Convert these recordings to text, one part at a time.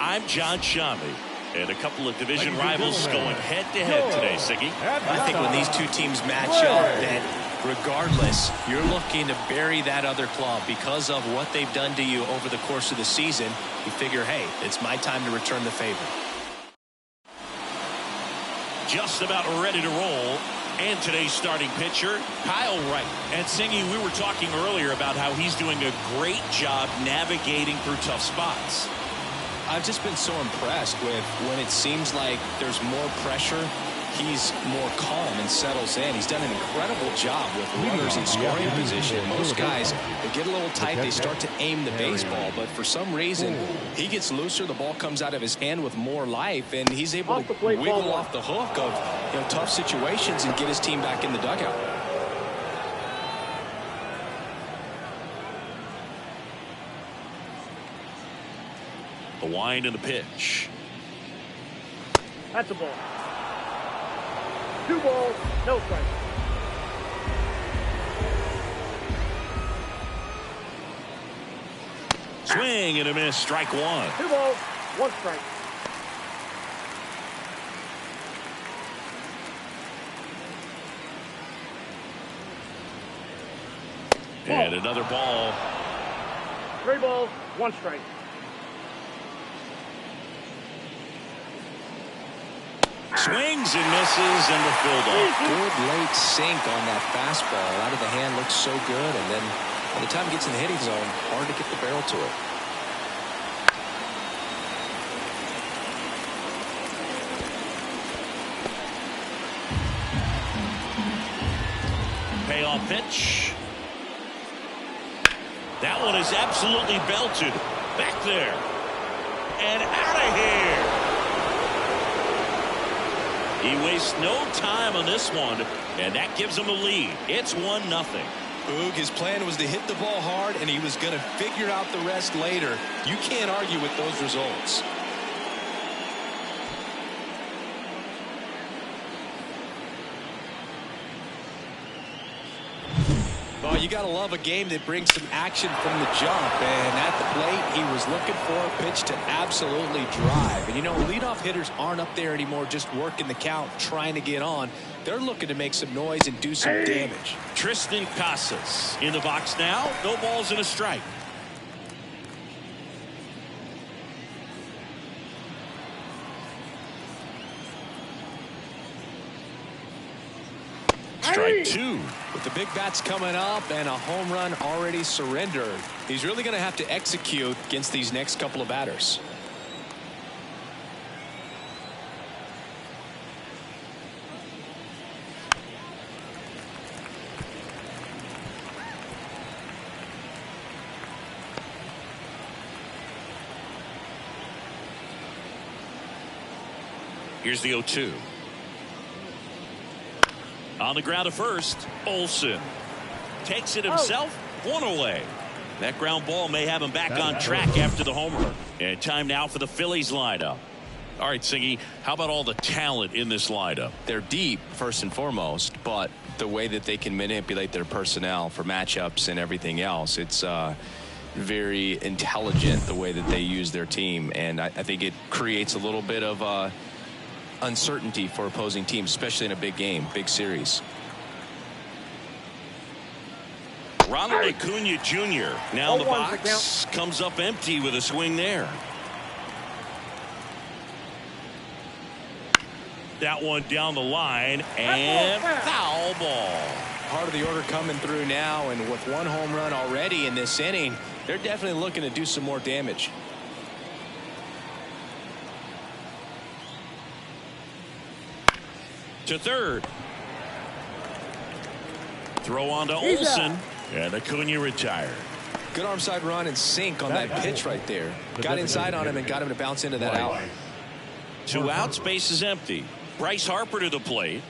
I'm John Shammy. And a couple of division rivals going head-to-head today, Siggy. I think when these two teams match up, then regardless, you're looking to bury that other club because of what they've done to you over the course of the season. You figure, hey, it's my time to return the favor. Just about ready to roll. And today's starting pitcher, Kyle Wright. And Singy, we were talking earlier about how he's doing a great job navigating through tough spots. I've just been so impressed with when it seems like there's more pressure, he's more calm and settles in. He's done an incredible job with runners in scoring position. Most guys, they get a little tight, they start to aim the baseball, but for some reason, he gets looser, the ball comes out of his hand with more life, and he's able to wiggle off the hook of tough situations and get his team back in the dugout. The wind and the pitch. That's a ball. 2 balls, no strikes. Swing and a miss, strike 1. 2 balls, 1 strike. And another ball. 3 balls, 1 strike. Swings and misses and the field off. Good late sink on that fastball. Out of the hand looks so good, and then by the time it gets in the hitting zone, hard to get the barrel to it. Payoff pitch. That one is absolutely belted. Back there. And out of here. He wastes no time on this one, and that gives him a lead. It's 1-0. Boog, his plan was to hit the ball hard, and he was going to figure out the rest later. You can't argue with those results. Well, you got to love a game that brings some action from the jump, and at the plate, he was looking for a pitch to absolutely drive. And, leadoff hitters aren't up there anymore just working the count, trying to get on. They're looking to make some noise and do some damage. Tristan Casas in the box now. No balls and a strike. Strike 2. With the big bats coming up and a home run already surrendered, he's really going to have to execute against these next couple of batters. Here's the 0-2. On the ground to first, Olsen takes it himself, 1 away. That ground ball may have him back on track after the homer. And time now for the Phillies lineup. All right, Siggy, how about all the talent in this lineup? They're deep, first and foremost, but the way that they can manipulate their personnel for matchups and everything else, it's very intelligent the way that they use their team. And I think it creates a little bit of uncertainty for opposing teams, especially in a big game, big series. Ronald Acuna Jr. now in the box, comes up empty with a swing there. That one down the line, and foul ball. Part of the order coming through now, and with 1 home run already in this inning, they're definitely looking to do some more damage. To third. Throw on to Olsen, and Acuna retired. Good arm side run and sink on that pitch right there. Got inside on him and got him to bounce into that out. 2 outs, base is empty. Bryce Harper to the plate.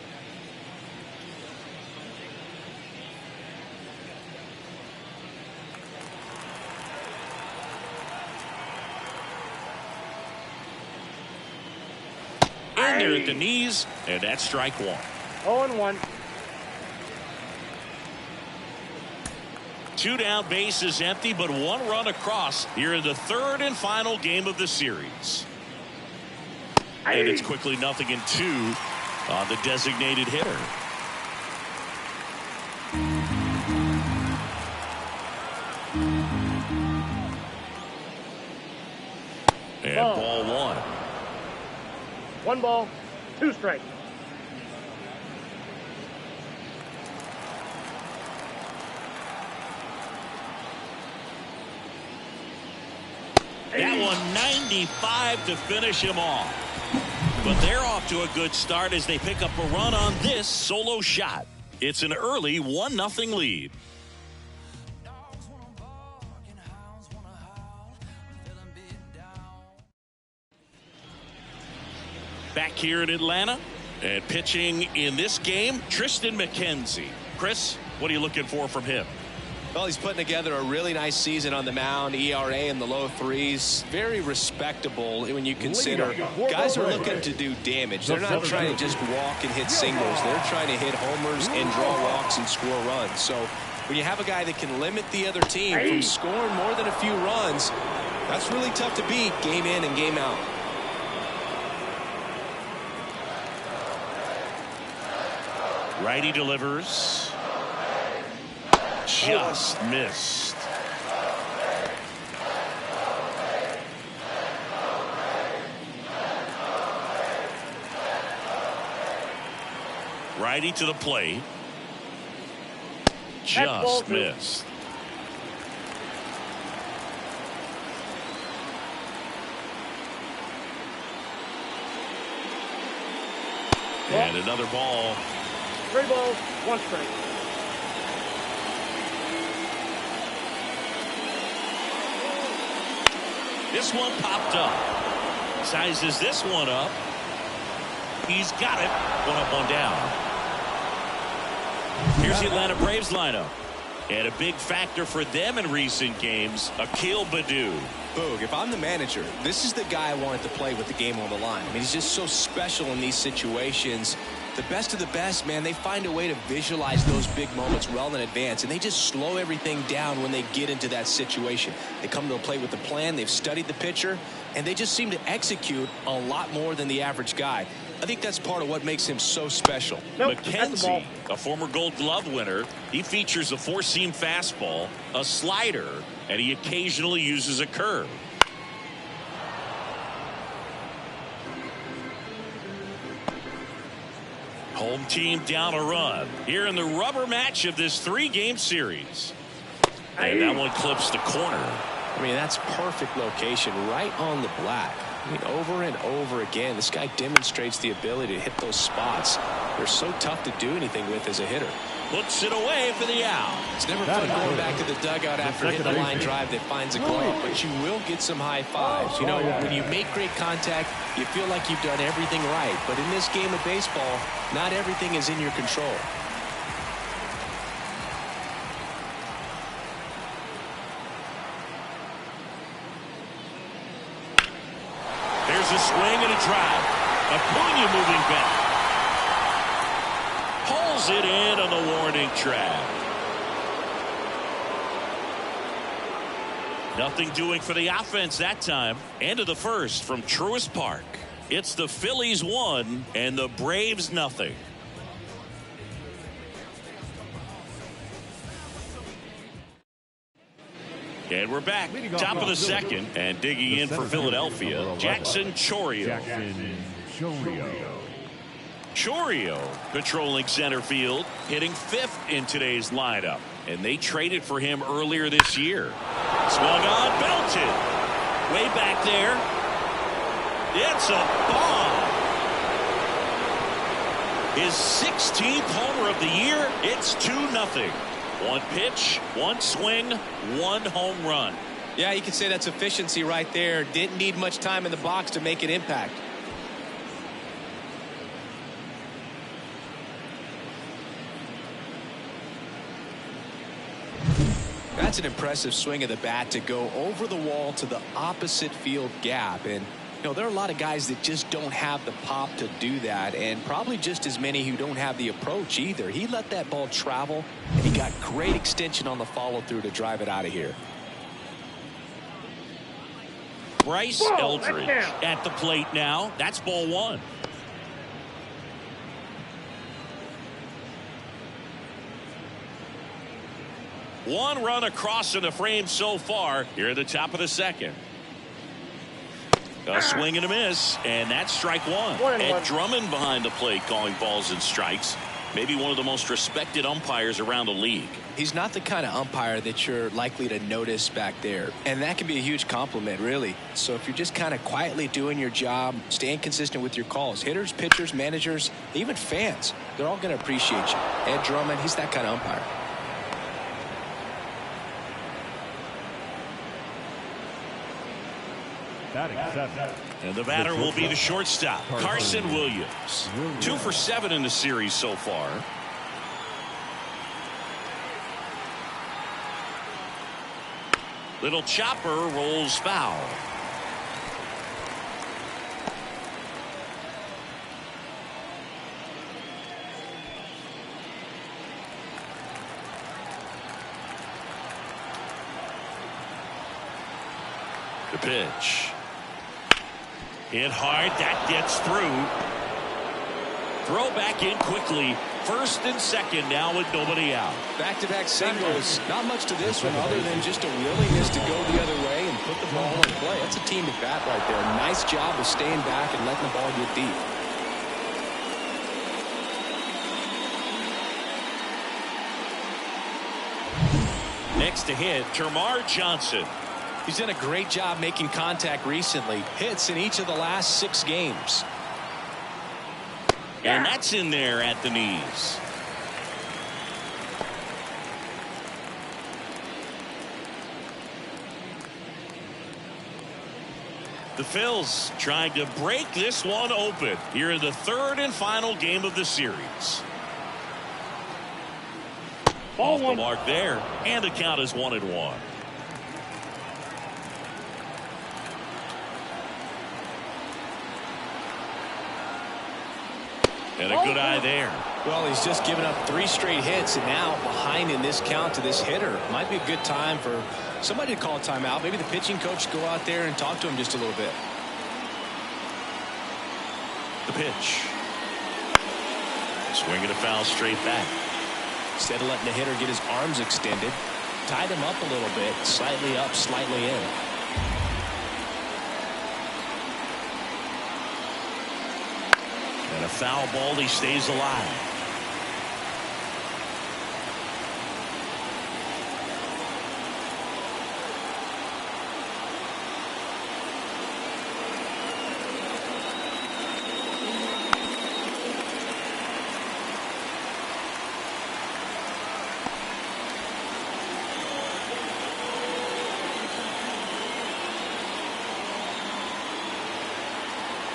In there at the knees, and that's strike 1. 0-1. 2 down, bases empty, but 1 run across here in the 3rd and final game of the series. And it's quickly 0-2 on the designated hitter. And ball 1. 1 ball, 2 strikes. That one 95 to finish him off. But they're off to a good start as they pick up a run on this solo shot. It's an early 1-0 lead. Back here in Atlanta and pitching in this game, Tristan McKenzie. Chris, what are you looking for from him? Well, he's putting together a really nice season on the mound. ERA in the low 3s. Very respectable when you consider guys are looking to do damage. They're not trying to just walk and hit singles. They're trying to hit homers and draw walks and score runs. So when you have a guy that can limit the other team from scoring more than a few runs, that's really tough to beat game in and game out. Righty delivers. Just missed. Righty to the plate. Just missed. And another ball. 3 balls, 1 strike. This one popped up. Sizes this one up. He's got it. 1 up, 1 down. Here's the Atlanta Braves lineup. And a big factor for them in recent games, Akil Baddoo. Boog, if I'm the manager, this is the guy I wanted to play with the game on the line. I mean, he's just so special in these situations. The best of the best, man, they find a way to visualize those big moments well in advance, and they just slow everything down when they get into that situation. They come to the plate with a plan, they've studied the pitcher, and they just seem to execute a lot more than the average guy. I think that's part of what makes him so special. McKenzie, a former Gold Glove winner, he features a 4-seam fastball, a slider, and he occasionally uses a curve. Home team down a run here in the rubber match of this 3-game series. And that one clips the corner. I mean, that's perfect location right on the black. I mean, over and over again, this guy demonstrates the ability to hit those spots. They're so tough to do anything with as a hitter. Puts it away for the out. It's never fun going back to the dugout after hitting a line drive that finds a glove, but you will get some high fives. You know, when you make great contact, you feel like you've done everything right. But in this game of baseball, not everything is in your control. There's a swing and a drive. Acuna moving back. Pulls it in on the warning track. Nothing doing for the offense that time. End of the first from Truist Park. It's the Phillies 1 and the Braves nothing. And we're back. Top of the second. And digging in for Philadelphia, Jackson Chourio. Chourio patrolling center field, hitting 5th in today's lineup. And they traded for him earlier this year. Swung on, belted. Way back there. It's a bomb. His 16th homer of the year. It's 2-0. 1 pitch, 1 swing, 1 home run. Yeah, you can say that's efficiency right there. Didn't need much time in the box to make an impact. That's an impressive swing of the bat to go over the wall to the opposite field gap. And You know, there are a lot of guys that just don't have the pop to do that, and probably just as many who don't have the approach either. He let that ball travel, and he got great extension on the follow-through to drive it out of here. Bryce Eldridge at the plate now. That's ball one. One run across in the frame so far here at the top of the second. A swing and a miss, and that's strike one. Ed Drummond behind the plate calling balls and strikes. Maybe one of the most respected umpires around the league. He's not the kind of umpire that you're likely to notice back there, and that can be a huge compliment, really. So if you're just kind of quietly doing your job, staying consistent with your calls, hitters, pitchers, managers, even fans, they're all going to appreciate you. Ed Drummond, he's that kind of umpire. And the batter will be the shortstop, Carson Williams. 2 for 7 in the series so far. Little chopper rolls foul. The pitch. Hit hard. That gets through. Throw back in quickly. First and second now with nobody out. Back-to-back singles. Not much to this one other than just a willingness to go the other way and put the ball in play. That's a team at bat right there. Nice job of staying back and letting the ball get deep. Next to hit, Termarr Johnson. He's done a great job making contact recently. Hits in each of the last 6 games. And that's in there at the knees. The Phils trying to break this one open here in the third and final game of the series. Off the mark there, and the count is 1-1. And a good eye there. Well, he's just given up 3 straight hits, and now behind in this count to this hitter. Might be a good time for somebody to call a timeout. Maybe the pitching coach go out there and talk to him just a little bit. The pitch. Swinging a foul straight back. Instead of letting the hitter get his arms extended, tied him up a little bit, slightly up, slightly in. And a foul ball, he stays alive.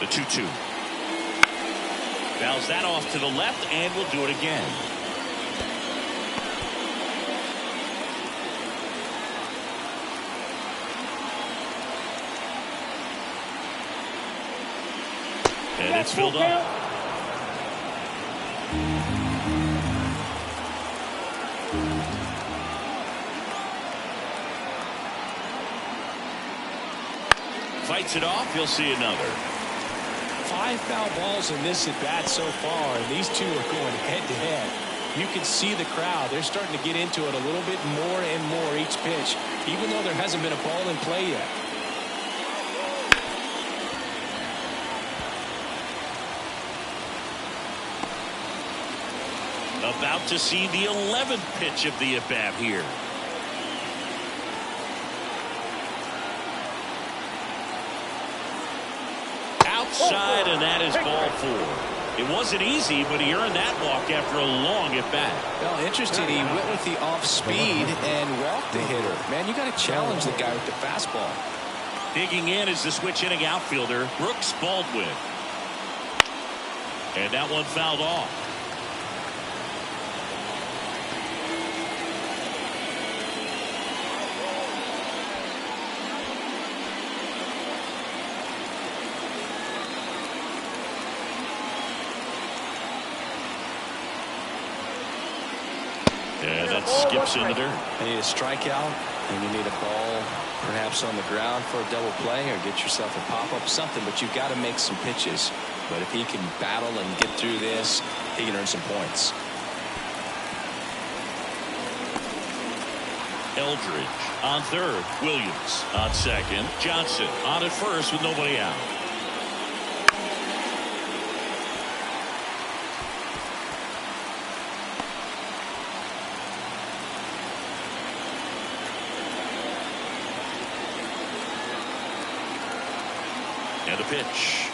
The 2-2. Fouls that off to the left, and will do it again. And it's filled up. Fights it off. He'll see another. 5 foul balls in this at bat so far, and these two are going head to head. You can see the crowd. They're starting to get into it a little bit more and more each pitch, even though there hasn't been a ball in play yet. About to see the 11th pitch of the at-bat here. Outside, and that is ball 4. It wasn't easy, but he earned that walk after a long at-bat. Well, interesting. He went with the off-speed and walked the hitter. Man, you got to challenge the guy with the fastball. Digging in is the switch-hitting outfielder, Brooks Baldwin. And that one fouled off. that skips in the dirt. You need a strikeout, and you need a ball perhaps on the ground for a double play, or get yourself a pop-up, something, but you've got to make some pitches. But if he can battle and get through this, he can earn some points. Eldridge on third. Williams on second. Johnson on at first with nobody out. And a pitch.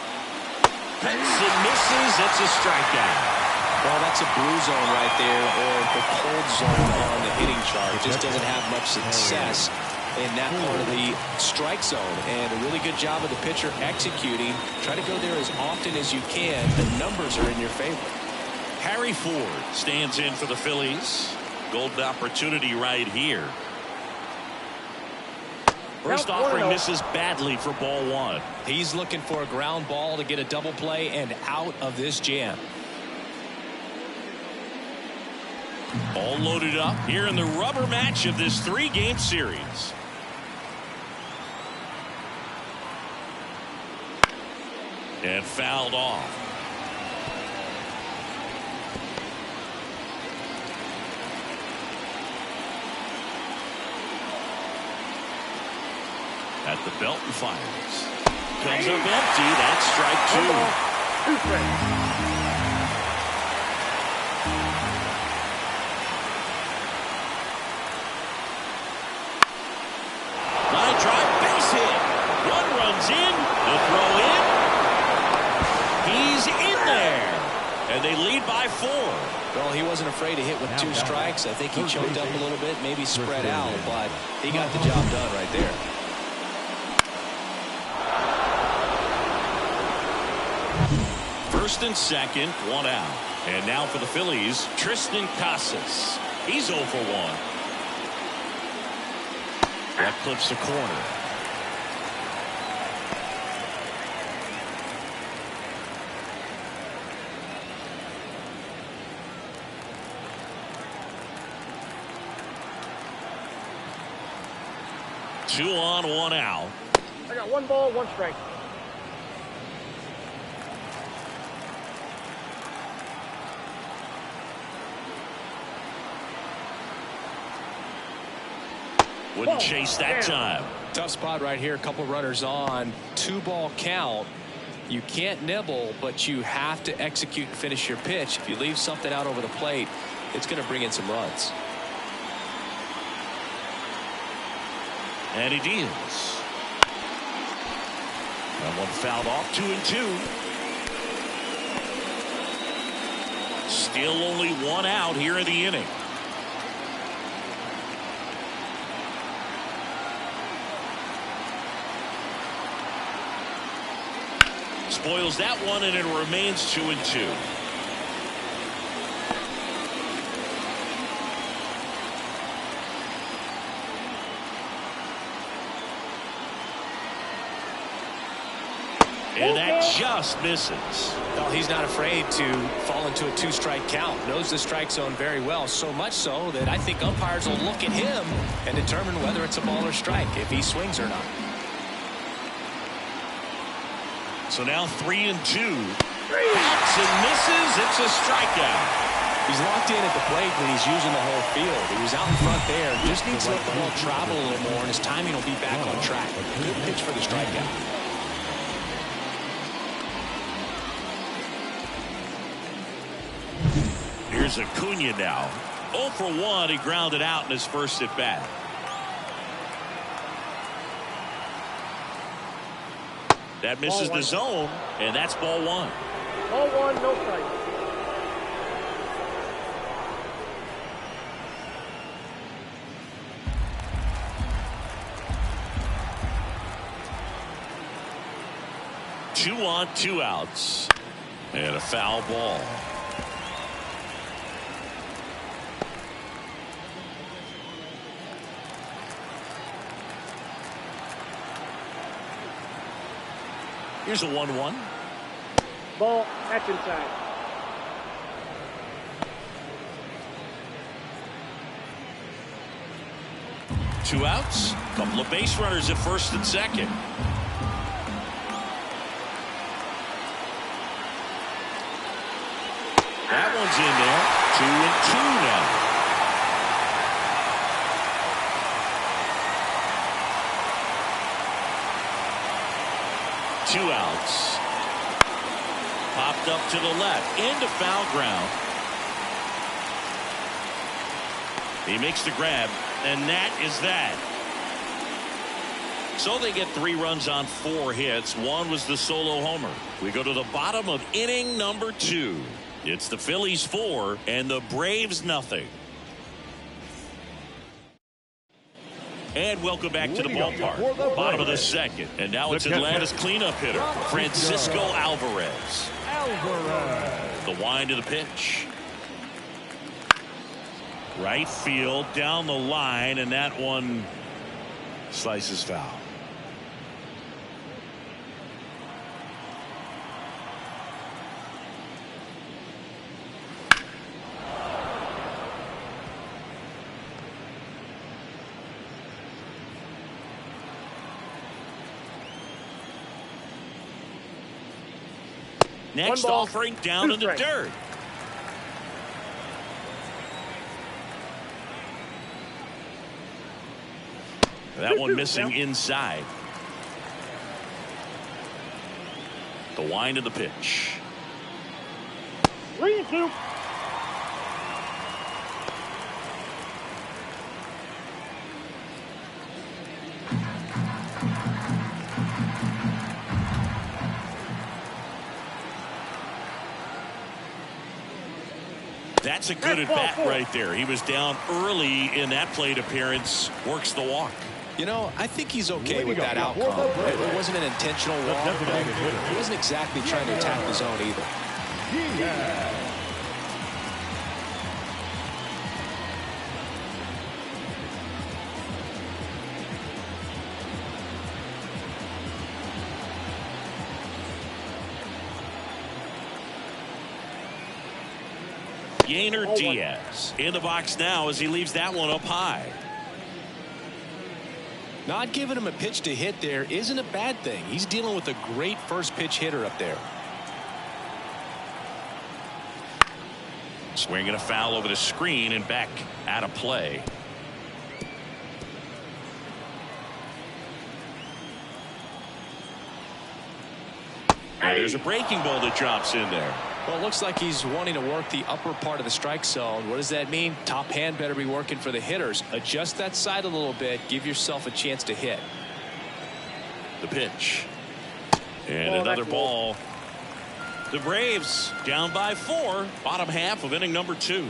Benson misses. It's a strikeout. Well, that's a blue zone right there, or the cold zone on the hitting chart. Just doesn't have much success in that part of the strike zone. And a really good job of the pitcher executing. Try to go there as often as you can. The numbers are in your favor. Harry Ford stands in for the Phillies. Golden opportunity right here. First offering misses badly for ball one. He's looking for a ground ball to get a double play and out of this jam. All loaded up here in the rubber match of this 3-game series. And fouled off. At the belt and fires. Comes up empty. That's strike 2. Drive, base hit. One runs in. The throw in. He's in there. And they lead by 4. Well, he wasn't afraid to hit with 2 strikes. I think he choked up a little bit, maybe spread out, but he got the job done right there. First and second, 1 out. And now for the Phillies, Tristan Casas. He's 0 for 1. That clips the corner. Two on, 1 out. I got 1 ball, 1 strike. Wouldn't chase that time. Tough spot right here. A couple runners on. 2-ball count. You can't nibble, but you have to execute and finish your pitch. If you leave something out over the plate, it's going to bring in some runs. And he deals. That one fouled off. 2-2. Still only 1 out here in the inning. Spoils that one, and it remains 2-2. And that just misses. Well, he's not afraid to fall into a 2-strike count. Knows the strike zone very well. So much so that I think umpires will look at him and determine whether it's a ball or strike, if he swings or not. So now 3-2. Bats and misses. It's a strikeout. He's locked in at the plate when he's using the whole field. He was out in front there. Just needs to let the ball travel a little more, and his timing will be back on track. Good pitch for the strikeout. Here's Acuna now. 0 for 1. He grounded out in his first at bat. That misses the zone, and that's ball 1. Ball 1, no strike. Two on, 2 outs. And a foul ball. Here's a 1-1. Ball, that's inside. 2 outs. Couple of base runners at first and second. That one's in there. 2-2 now. Two outs. Popped up to the left into foul ground. He makes the grab, and that is that. So they get 3 runs on 4 hits. One was the solo homer. We go to the bottom of inning number 2. It's the Phillies 4 and the Braves nothing. And welcome back to the ballpark. Bottom of the second. And now it's Atlanta's cleanup hitter, Francisco Alvarez. The wind to the pitch. Right field, down the line, and that one slices foul. Next offering down in the dirt. That one missing inside. The wind of the pitch. 3-2. That's a good at bat right there. He was down early in that plate appearance. Works the walk. You know, I think he's okay with that outcome. It wasn't an intentional walk, but he wasn't exactly trying to attack the zone either. Yainer Diaz in the box now as he leaves that one up high. Not giving him a pitch to hit there isn't a bad thing. He's dealing with a great first pitch hitter up there. Swinging a foul over the screen and back out of play. And there's a breaking ball that drops in there. Well, it looks like he's wanting to work the upper part of the strike zone. What does that mean? Top hand better be working for the hitters. Adjust that side a little bit. Give yourself a chance to hit. The pitch. And another ball. The Braves down by 4. Bottom half of inning number 2.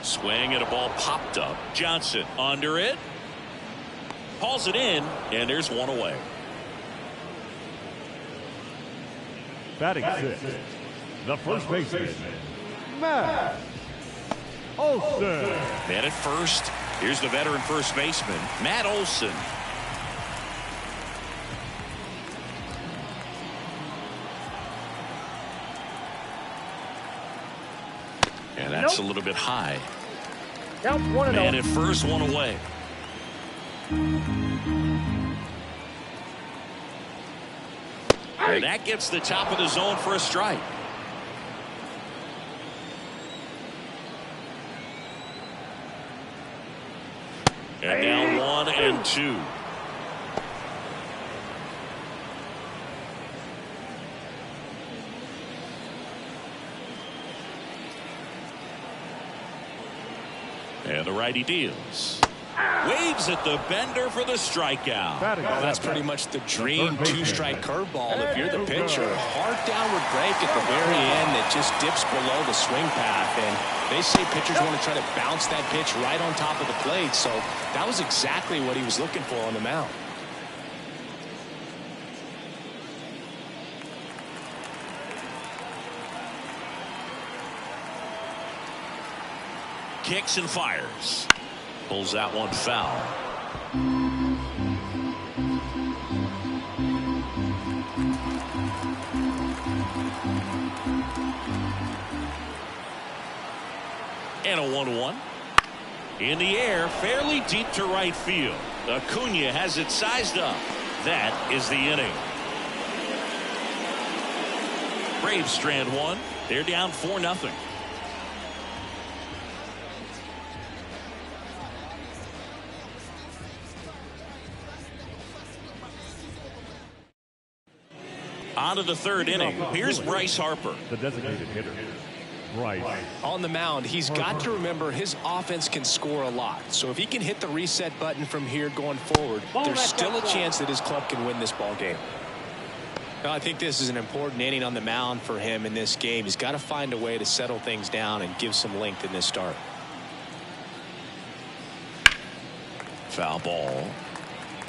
Swing and a ball popped up. Johnson under it. Hauls it in, and there's one away. Batting 6, the first baseman, Matt Olson. Man at first. Here's the veteran first baseman, Matt Olson. And that's a little bit high. Man at first, one away. And that gets the top of the zone for a strike. And now 1-2. And the righty deals. Waves at the bender for the strikeout. Well, that's pretty much the dream two-strike curveball if you're the pitcher. Hard downward break at the very end that just dips below the swing path. And they say pitchers want to try to bounce that pitch right on top of the plate. So that was exactly what he was looking for on the mound. Kicks and fires. Pulls that one foul. And a 1-1. In the air, fairly deep to right field. Acuna has it sized up. That is the inning. Braves strand one. They're down 4-0. On to the third inning. Here's Bryce Harper. The designated hitter. Bryce. On the mound, he's got to remember his offense can score a lot. So if he can hit the reset button from here going forward, there's still a chance that his club can win this ball game. Now, I think this is an important inning on the mound for him in this game. He's got to find a way to settle things down and give some length in this start. Foul ball.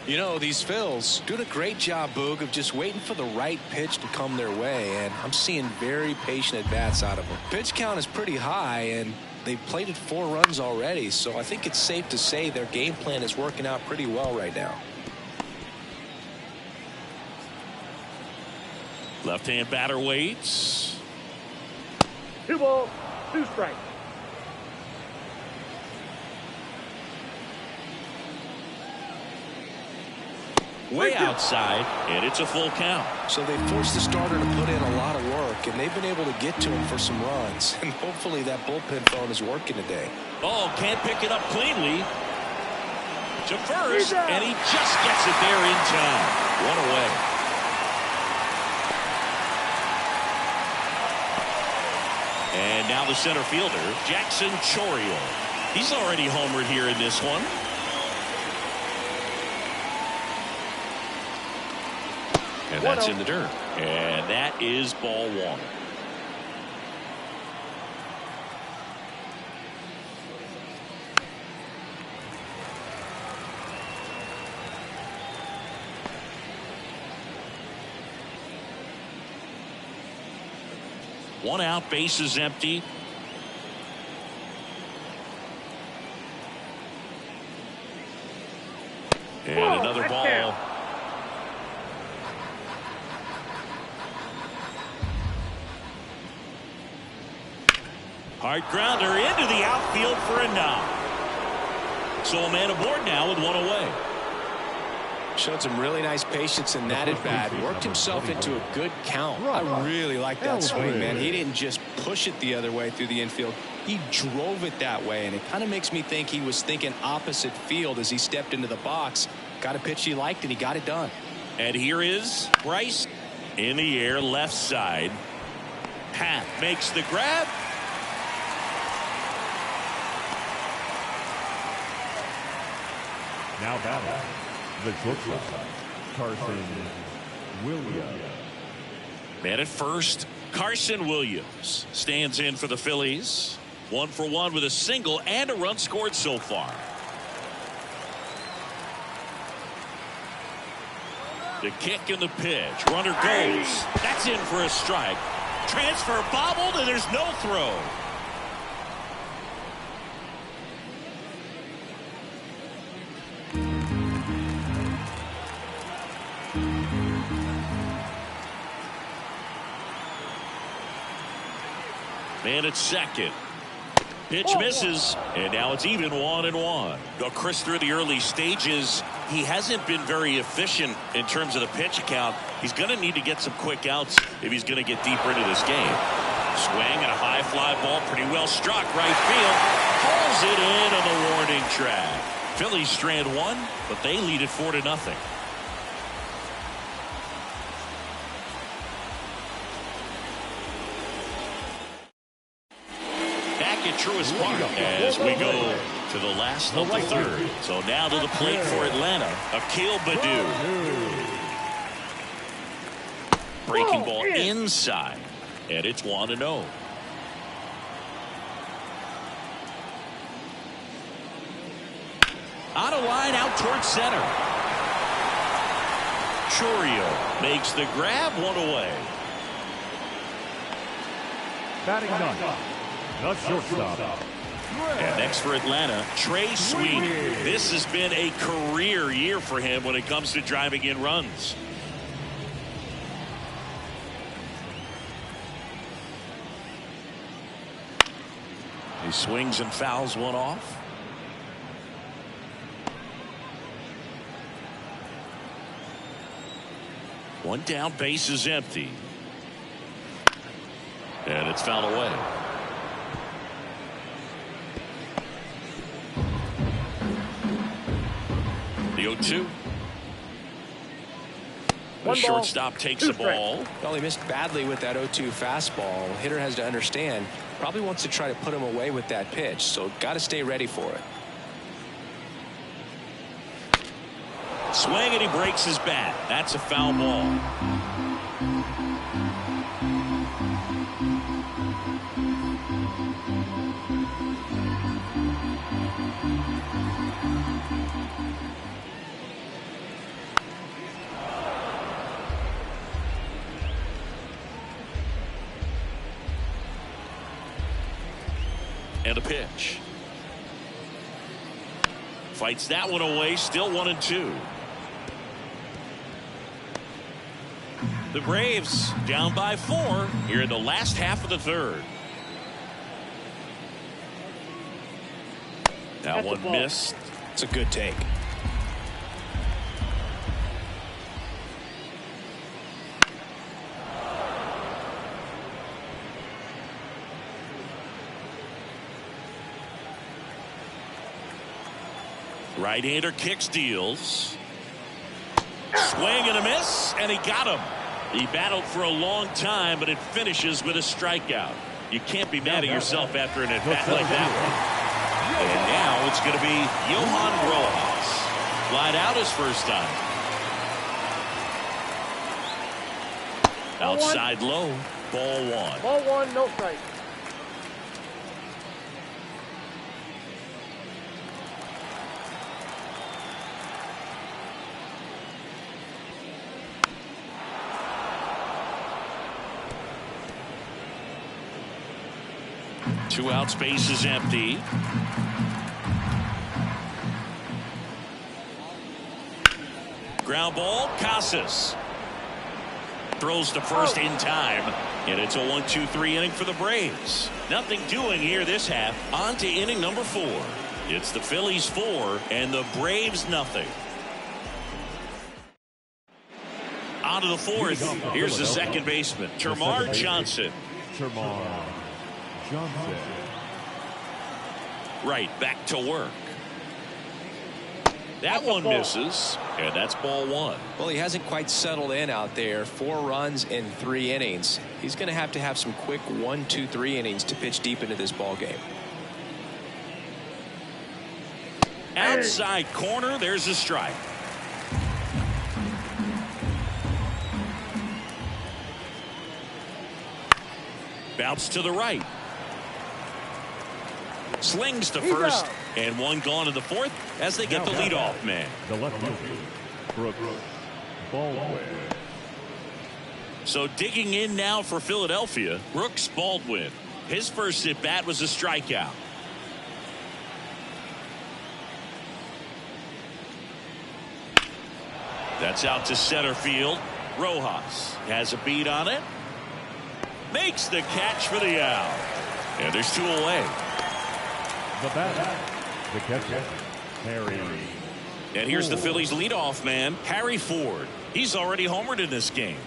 You know, these Phils doing a great job, Boog, of just waiting for the right pitch to come their way, and I'm seeing very patient at-bats out of them. Pitch count is pretty high, and they've plated 4 runs already, so I think it's safe to say their game plan is working out pretty well right now. Left-hand batter waits. 2 balls, 2 strikes. Way outside, and it's a full count. So they forced the starter to put in a lot of work, and they've been able to get to him for some runs. And hopefully that bullpen phone is working today. Oh, can't pick it up cleanly. To first, and he just gets it there in time. 1 away. And now the center fielder, Jackson Chourio. He's already homered here in this one. And that's in the dirt. And that is ball 1. One out, bases empty. And another ball. Hard grounder into the outfield for a knock. So a man aboard now with 1 away. Showed some really nice patience in that at bat. Worked himself into a good count. I really like that swing, man. He didn't just push it the other way through the infield. He drove it that way, and it kind of makes me think he was thinking opposite field as he stepped into the box. Got a pitch he liked, and he got it done. And here is Bryce in the air, left side. Pat makes the grab. Now batting, the shortstop, Carson Williams. Man at first, Carson Williams stands in for the Phillies. 1 for 1 with a single and a run scored so far. The kick and the pitch. Runner goes. That's in for a strike. Transfer bobbled, and there's no throw. Man at second. Pitch misses, and now it's even 1-1. Chris, through the early stages, he hasn't been very efficient in terms of the pitch count. He's going to need to get some quick outs if he's going to get deeper into this game. Swing and a high fly ball, pretty well struck right field. Pulls it in on the warning track. Phillies strand 1, but they lead it 4-0. At Truist Park as we go to the last of the third. So now to the plate for Atlanta, Akil Baddoo. Breaking ball inside, and it's 1-0. On a line out towards center. Chourio makes the grab, 1 away. Batting ninth, the shortstop. And next for Atlanta, Trey Sweet. This has been a career year for him when it comes to driving in runs. He swings and fouls one off. One down, base is empty. And it's fouled away. The 0-2. The shortstop takes the ball. Well, he missed badly with that 0-2 fastball. The hitter has to understand, probably wants to try to put him away with that pitch, so got to stay ready for it. Swing, and he breaks his bat. That's a foul ball. And a pitch. Fights that one away. Still 1-2. The Braves down by 4 here in the last half of the third. That one missed. It's a good take. Right-hander kicks, deals. Swing and a miss, and he got him. He battled for a long time, but it finishes with a strikeout. You can't be mad at yourself after an at-bat like that one. And now it's going to be Johan Rojas. Flied out his first time. Outside low, ball one. Ball one, no strike. Two outs, base is empty. Ground ball, Casas. Throws to first in time. And it's a 1-2-3 inning for the Braves. Nothing doing here this half. On to inning number 4. It's the Phillies 4 and the Braves nothing. On to the 4th. Here's the second baseman, Termarr Johnson. Termarr Johnson. Right, back to work. That one misses, and that's ball one. Well, he hasn't quite settled in out there. 4 runs in 3 innings. He's going to have some quick 1, 2, 3 innings to pitch deep into this ball game. Outside corner, there's a strike. Bounce to the right. Slings to first, and one gone in the 4th as they get the leadoff man. The left fielder, Brooks Baldwin. So digging in now for Philadelphia, Brooks Baldwin. His first at bat was a strikeout. That's out to center field. Rojas has a beat on it. Makes the catch for the out. And there's 2 away. The batter, the catcher, Harry. And here's the Phillies leadoff man, Harry Ford. He's already homered in this game.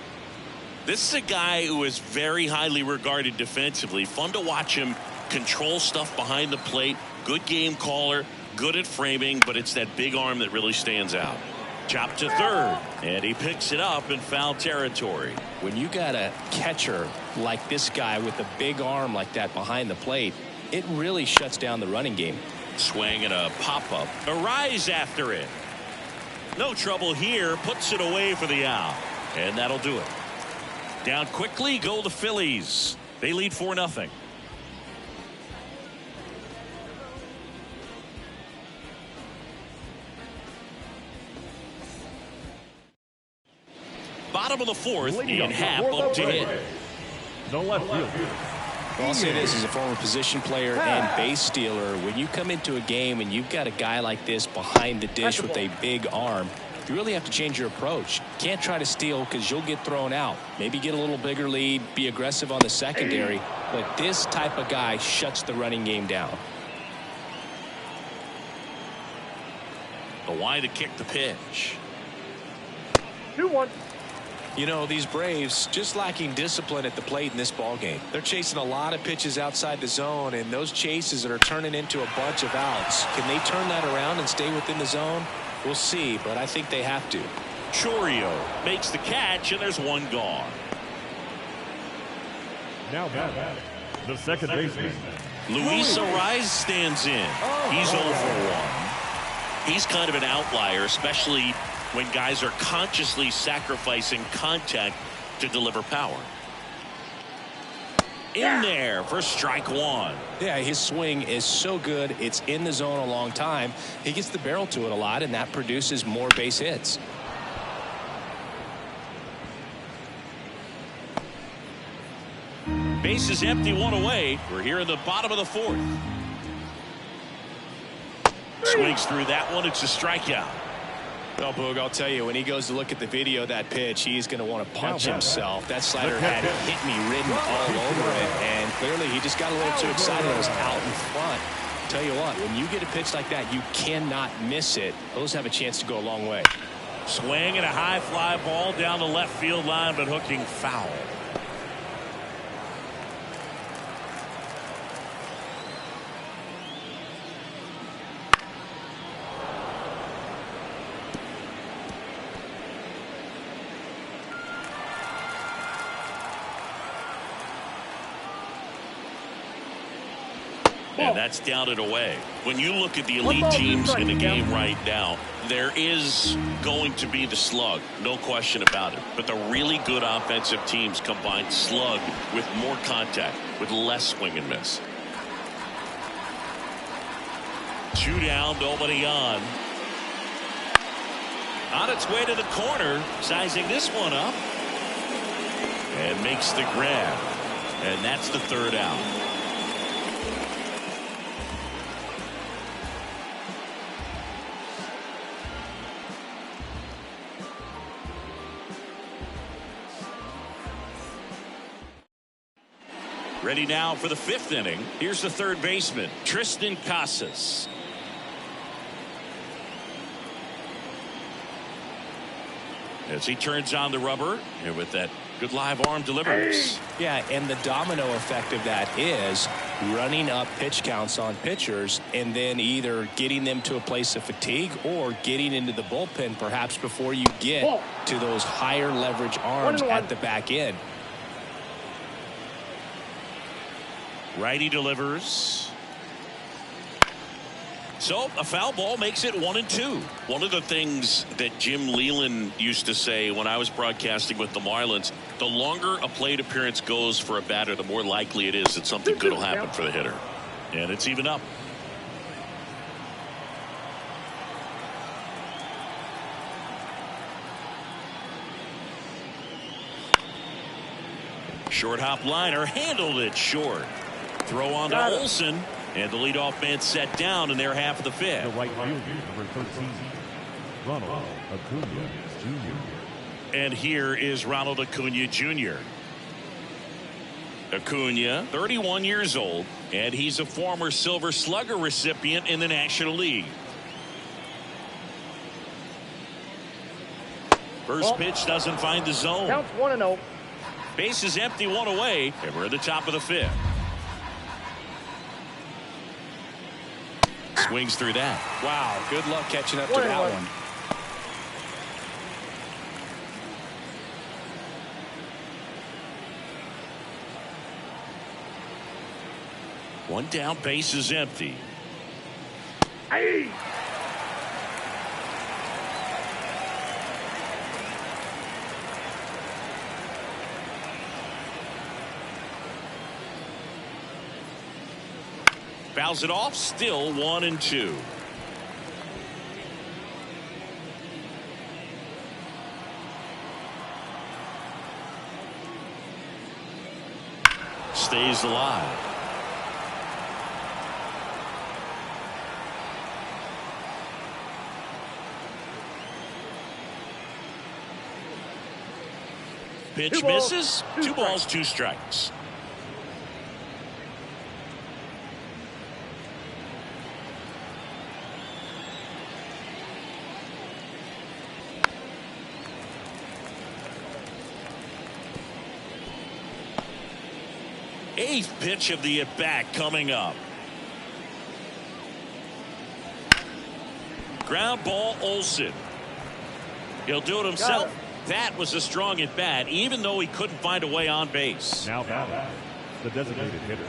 This is a guy who is very highly regarded defensively. Fun to watch him control stuff behind the plate. Good game caller, good at framing, but it's that big arm that really stands out. Chop to third, and he picks it up in foul territory. When you got a catcher like this guy with a big arm like that behind the plate, it really shuts down the running game. Swing and a pop-up. A rise after it. No trouble here. Puts it away for the out. And that'll do it. Down quickly go the Phillies. They lead 4-0. Bottom of the 4th, and Happ up to hit. The left fielder. Well, I'll say this as a former position player and base stealer. When you come into a game and you've got a guy like this behind the dish with a big arm, you really have to change your approach. Can't try to steal because you'll get thrown out. Maybe get a little bigger lead, be aggressive on the secondary, but this type of guy shuts the running game down. The wide to kick the pitch. 2-1. You know, these Braves just lacking discipline at the plate in this ballgame. They're chasing a lot of pitches outside the zone, and those chases that are turning into a bunch of outs. Can they turn that around and stay within the zone? We'll see, but I think they have to. Chorio makes the catch, and there's one gone. Now batting, the second baseman. Luis Arraez stands in. He's 0 for 1. He's kind of an outlier, especially when guys are consciously sacrificing contact to deliver power. In there for strike one. Yeah, his swing is so good. It's in the zone a long time. He gets the barrel to it a lot, and that produces more base hits. Base is empty, one away. We're here in the bottom of the fourth. Swings through that one. It's a strikeout. Well, Boog, I'll tell you, when he goes to look at the video of that pitch, he's going to want to punch himself. That slider had hit me written all over it, and clearly he just got a little too excited. It was out in front. Tell you what, when you get a pitch like that, you cannot miss it. Those have a chance to go a long way. Swing and a high fly ball down the left field line, but hooking foul. And that's down and away. When you look at the elite teams in the game right now, there is going to be the slug, no question about it. But the really good offensive teams combine slug with more contact, with less swing and miss. 2 down, nobody on. On its way to the corner, sizing this one up. And makes the grab. And that's the third out. Ready now for the 5th inning. Here's the third baseman, Tristan Casas. As he turns on the rubber, and with that good live arm delivers. Yeah, and the domino effect of that is running up pitch counts on pitchers and then either getting them to a place of fatigue or getting into the bullpen perhaps before you get to those higher leverage arms at the back end. Righty delivers. So a foul ball makes it 1-2. One of the things that Jim Leland used to say when I was broadcasting with the Marlins, the longer a plate appearance goes for a batter, the more likely it is that something good will happen for the hitter. And it's even up. Short hop liner, handled it short. Throw on to Olsen, and the leadoff man set down in their half of the 5th. The right fielder, number 13, Ronald Acuna Jr. And here is Ronald Acuna Jr. Acuna, 31 years old, and he's a former Silver Slugger recipient in the National League. First pitch doesn't find the zone. Counts 1-0. Base is empty, one away, and we're at the top of the 5th. Swings through that. Wow, good luck catching up to that one. One down, base is empty. Hey. Fouls it off, still 1-2. Stays alive. Pitch misses. 2 balls, 2 strikes. Eighth pitch of the at-bat coming up. Ground ball, Olsen. He'll do it himself. That was a strong at-bat, even though he couldn't find a way on base. Now batting, the designated hitter,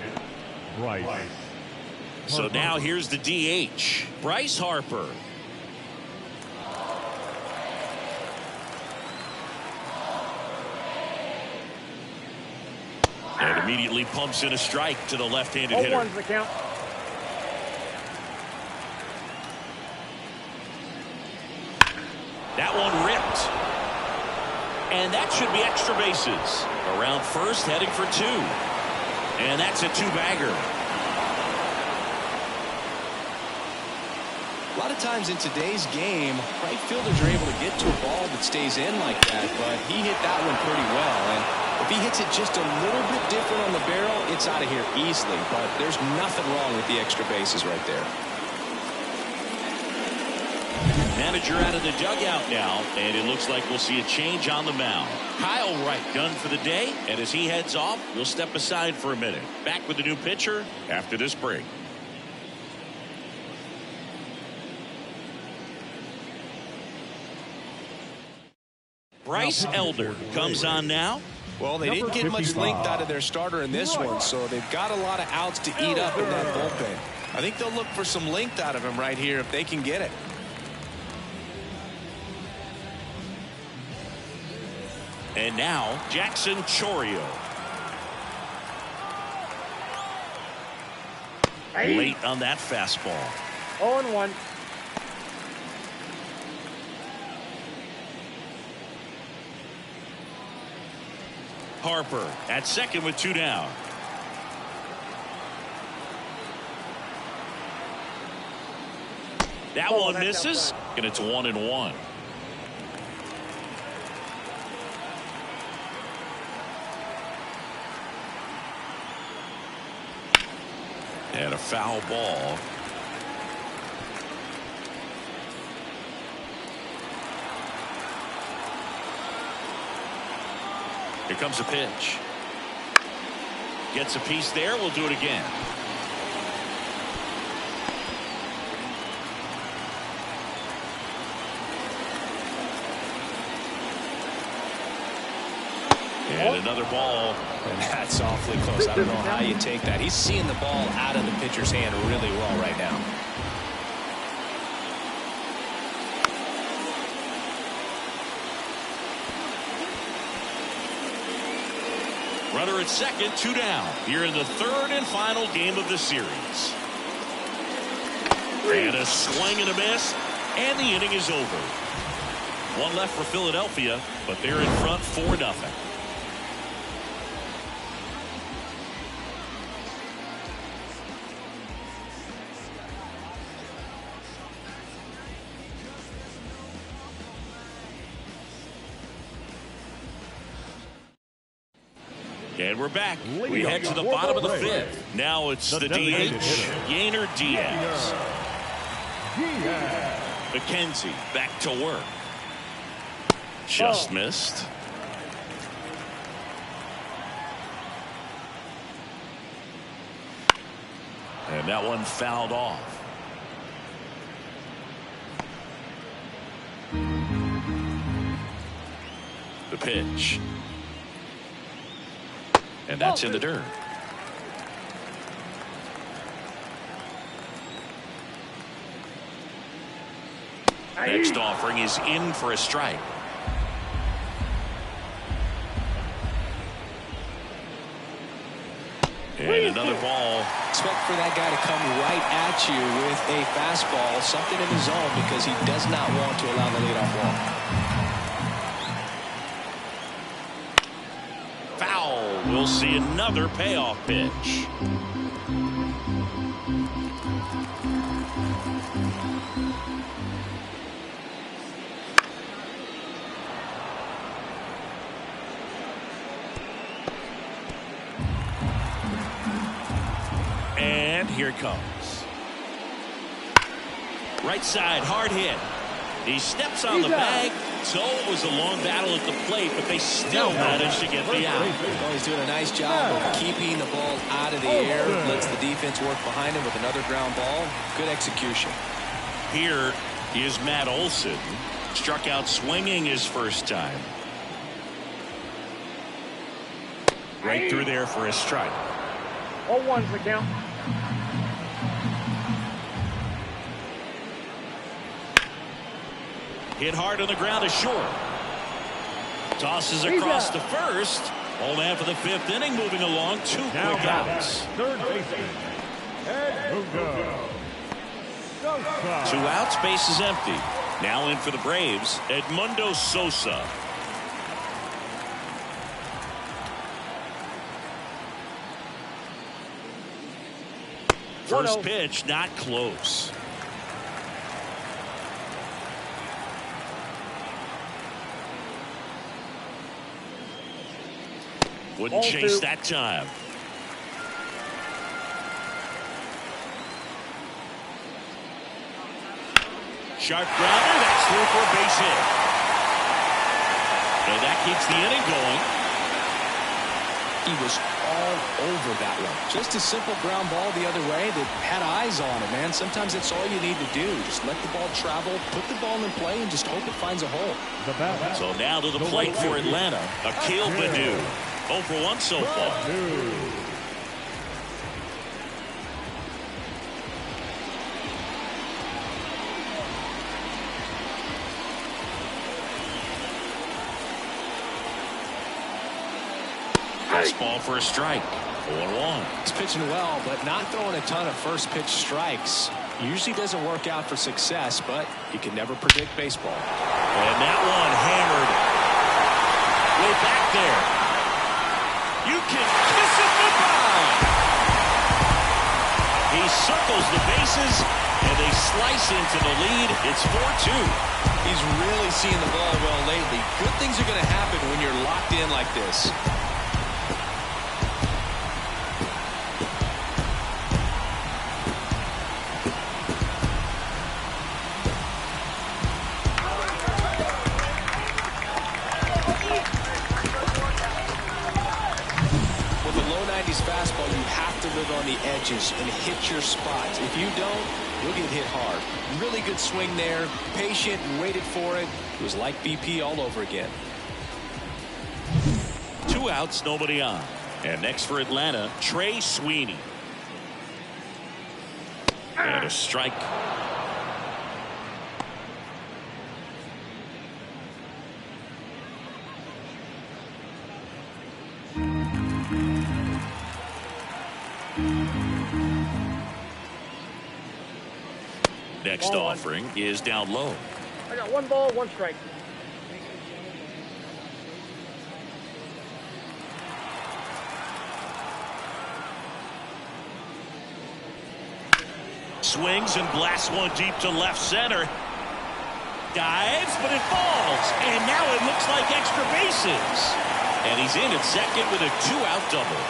Bryce. So now here's the DH, Bryce Harper. And immediately pumps in a strike to the left-handed hitter. 0-1's the count. That one ripped. And that should be extra bases. Around first, heading for 2. And that's a 2-bagger. A lot of times in today's game, right fielders are able to get to a ball that stays in like that, but he hit that one pretty well. And if he hits it just a little bit different on the barrel, it's out of here easily. But there's nothing wrong with the extra bases right there. Manager out of the dugout now, and it looks like we'll see a change on the mound. Kyle Wright done for the day, and as he heads off, we'll step aside for a minute. Back with the new pitcher after this break. Bryce Elder comes on now. Well, they didn't get much length out of their starter in this one, so they've got a lot of outs to eat up in that bullpen. I think they'll look for some length out of him right here if they can get it. And now, Jackson Chourio. Late on that fastball. 0-1. Harper at second with 2 down. That one misses, and it's 1-1. And a foul ball. Here comes a pitch. Gets a piece there. We'll do it again. And another ball. And that's awfully close. I don't know how you take that. He's seeing the ball out of the pitcher's hand really well right now. Runner at second, 2 down. Here in the 3rd and final game of the series. And a swing and a miss, and the inning is over. 1 left for Philadelphia, but they're in front 4-0. And we're back. We head to the bottom of the 5th. Now it's the DH, Yainer Diaz. McKenzie back to work. Just missed. And that one fouled off. The pitch. And that's in the dirt. Next offering is in for a strike. And another ball. Expect for that guy to come right at you with a fastball, something in the zone, because he does not want to allow the leadoff walk. Foul. We'll see another payoff pitch. And here it comes. Right side, hard hit. He steps on the bag. So it was a long battle at the plate, but they still managed to get the out. Well, he's doing a nice job of keeping the ball out of the air. Lets the defense work behind him with another ground ball. Good execution. Here is Matt Olson. Struck out swinging his first time. Right through there for a strike. 0-1's the count. Hit hard on the ground is short. Tosses across to first. Old man for the fifth inning, moving along. Two quick outs. Third baseman, Edmundo Sosa. 2 outs, base is empty. Now in for the Braves, Edmundo Sosa. First pitch, not close. Wouldn't chase that time. Sharp grounder, that's through for a base hit. And that keeps the inning going. He was all over that one. Just a simple ground ball the other way that had eyes on it, man. Sometimes that's all you need to do. Just let the ball travel, put the ball in play, and just hope it finds a hole. So now to the plate for Atlanta, Akil Baddoo. 0 for 1 so far. Fastball for a strike. 0-1. He's pitching well, but not throwing a ton of first pitch strikes. Usually doesn't work out for success, but you can never predict baseball. And that one hammered way back there. You can kiss it goodbye. He circles the bases, and they slice into the lead. It's 4-2. He's really seeing the ball well lately. Good things are going to happen when you're locked in like this. On the edges and hit your spots. If you don't, you'll get hit hard. Really good swing there. Patient and waited for it. It was like BP all over again. 2 outs, nobody on. And next for Atlanta, Trey Sweeney. And a strike. Next offering is down low. I got 1 ball, 1 strike. Swings and blasts one deep to left center. Dives, but it falls. And now it looks like extra bases. And he's in at second with a 2-out double.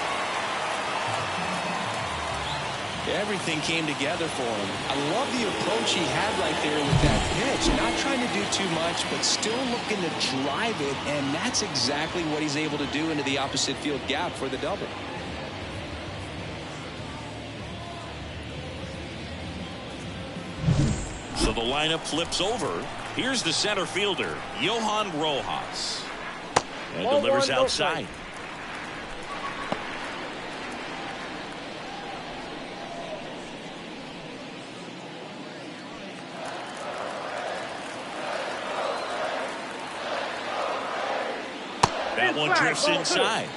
Everything came together for him. I love the approach he had right there with that pitch. Not trying to do too much, but still looking to drive it, and that's exactly what he's able to do into the opposite field gap for the double. So the lineup flips over. Here's the center fielder, Johan Rojas. And delivers outside. That one drifts inside.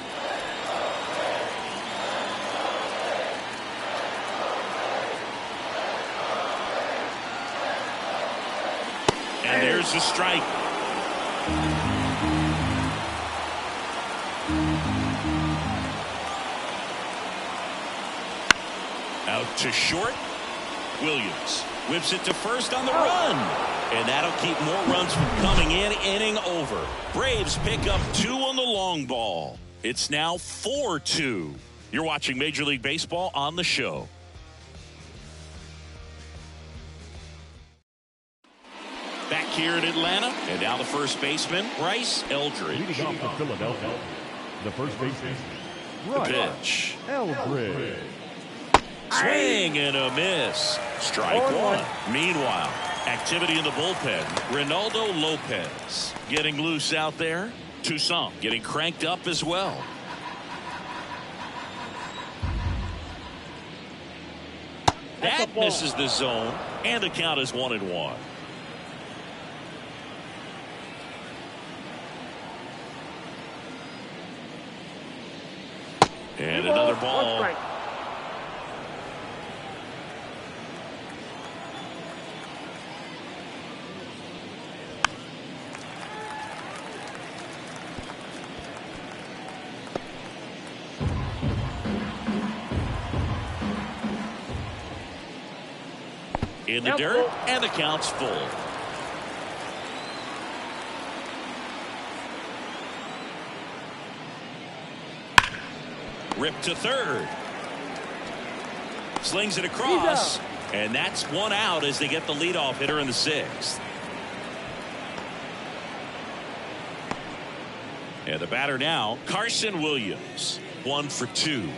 And there's the strike. Out to short. Williams whips it to first on the run. And that'll keep more runs from coming in. Inning over. Braves pick up 2 on the long ball. It's now 4-2. You're watching Major League Baseball on the show. here in Atlanta. And now the first baseman, Bryce Eldridge. Leading off for Philadelphia, the first baseman, The pitch. Eldridge. Swing and a miss. Strike one. Meanwhile, activity in the bullpen. Ronaldo Lopez getting loose out there. Toussaint getting cranked up as well. That misses the zone, and the count is 1-1. And another ball. In the dirt, and the count's full. Ripped to third. Slings it across, and that's one out as they get the leadoff hitter in the sixth. And the batter now, Carson Williams, 1 for 2.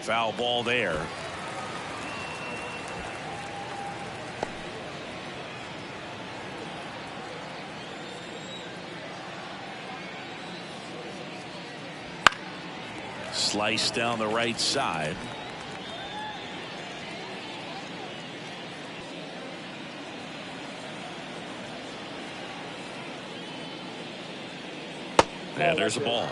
Foul ball there. Slice down the right side. And there's a ball.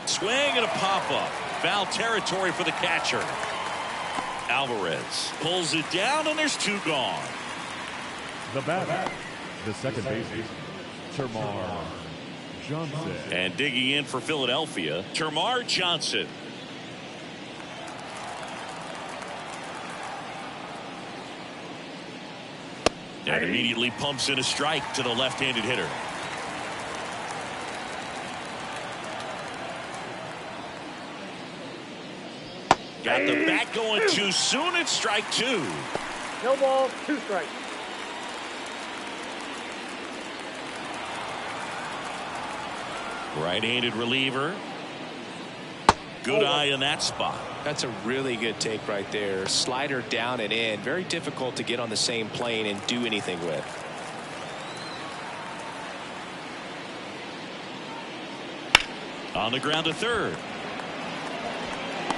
Swing and a pop-up. Foul territory for the catcher. Alvarez pulls it down, and there's 2 gone. The batter, the second baseman, Termarr Johnson. And digging in for Philadelphia, Termarr Johnson. And immediately pumps in a strike to the left-handed hitter. Got the bat going too soon. It's strike 2. No ball, 2 strikes. Right-handed reliever. Good eye in that spot. That's a really good take right there. Slider down and in. Very difficult to get on the same plane and do anything with. On the ground to third.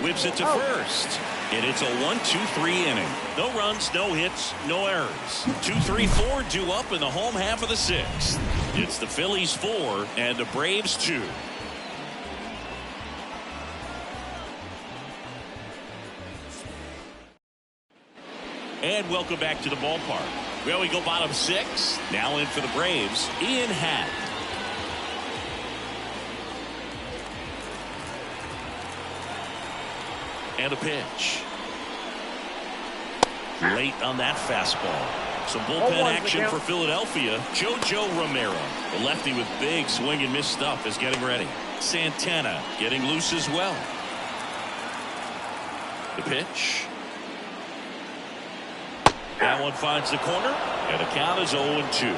Whips it to first. And it's a 1-2-3 inning. No runs, no hits, no errors. 2-3-4 due up in the home half of the sixth. It's the Phillies 4 and the Braves 2. And welcome back to the ballpark. Well, we go bottom 6. Now in for the Braves, Ian Happ. And a pitch. Late on that fastball. Some bullpen action for Philadelphia. JoJo Romero, the lefty with big swing and miss stuff, is getting ready. Santana getting loose as well. The pitch. That one finds the corner, and the count is 0-2.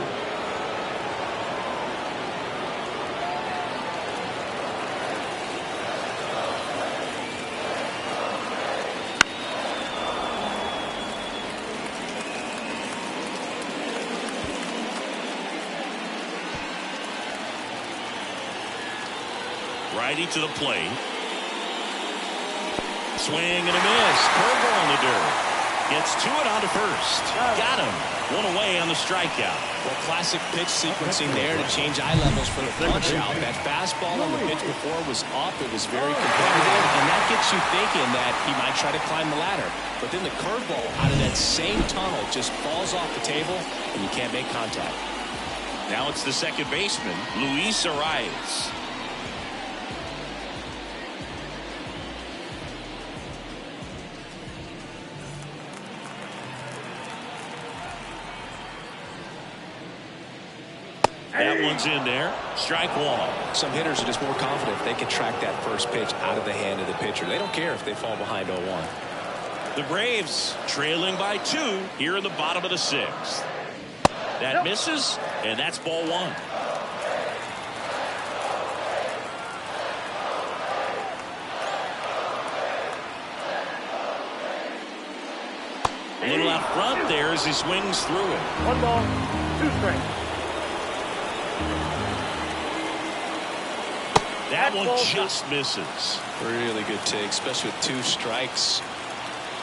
Righty to the plate. Swing and a miss. Curveball in the dirt. Gets to it onto first. Got him. One away on the strikeout. Well, classic pitch sequencing there to change eye levels for the punch out. That fastball on the pitch before was up. It was very competitive, and that gets you thinking that he might try to climb the ladder. But then the curveball out of that same tunnel just falls off the table, and you can't make contact. Now it's the second baseman, Luis Arias. That one's in there. Strike one. Some hitters are just more confident if they can track that first pitch out of the hand of the pitcher. They don't care if they fall behind 0-1. The Braves trailing by 2 here in the bottom of the 6th. That misses, and that's ball 1. A little out front there as he swings through it. 1 ball, 2 strikes. That one just misses. Really good take, especially with 2 strikes.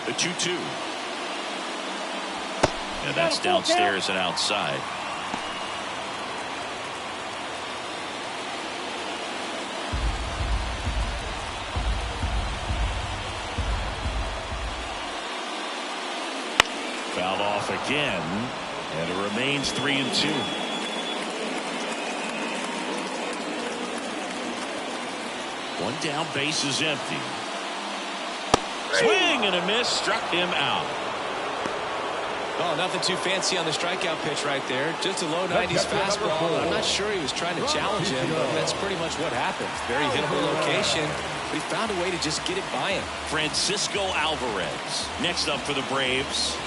The 2-2. And that's downstairs and outside. Fouled off again, and it remains 3-2. One down, base is empty. Swing and a miss, struck him out. Oh, nothing too fancy on the strikeout pitch right there. Just a low 90s fastball. I'm not sure he was trying to challenge him, but that's pretty much what happened. Very hittable location, but he found a way to just get it by him. Francisco Alvarez next up for the Braves.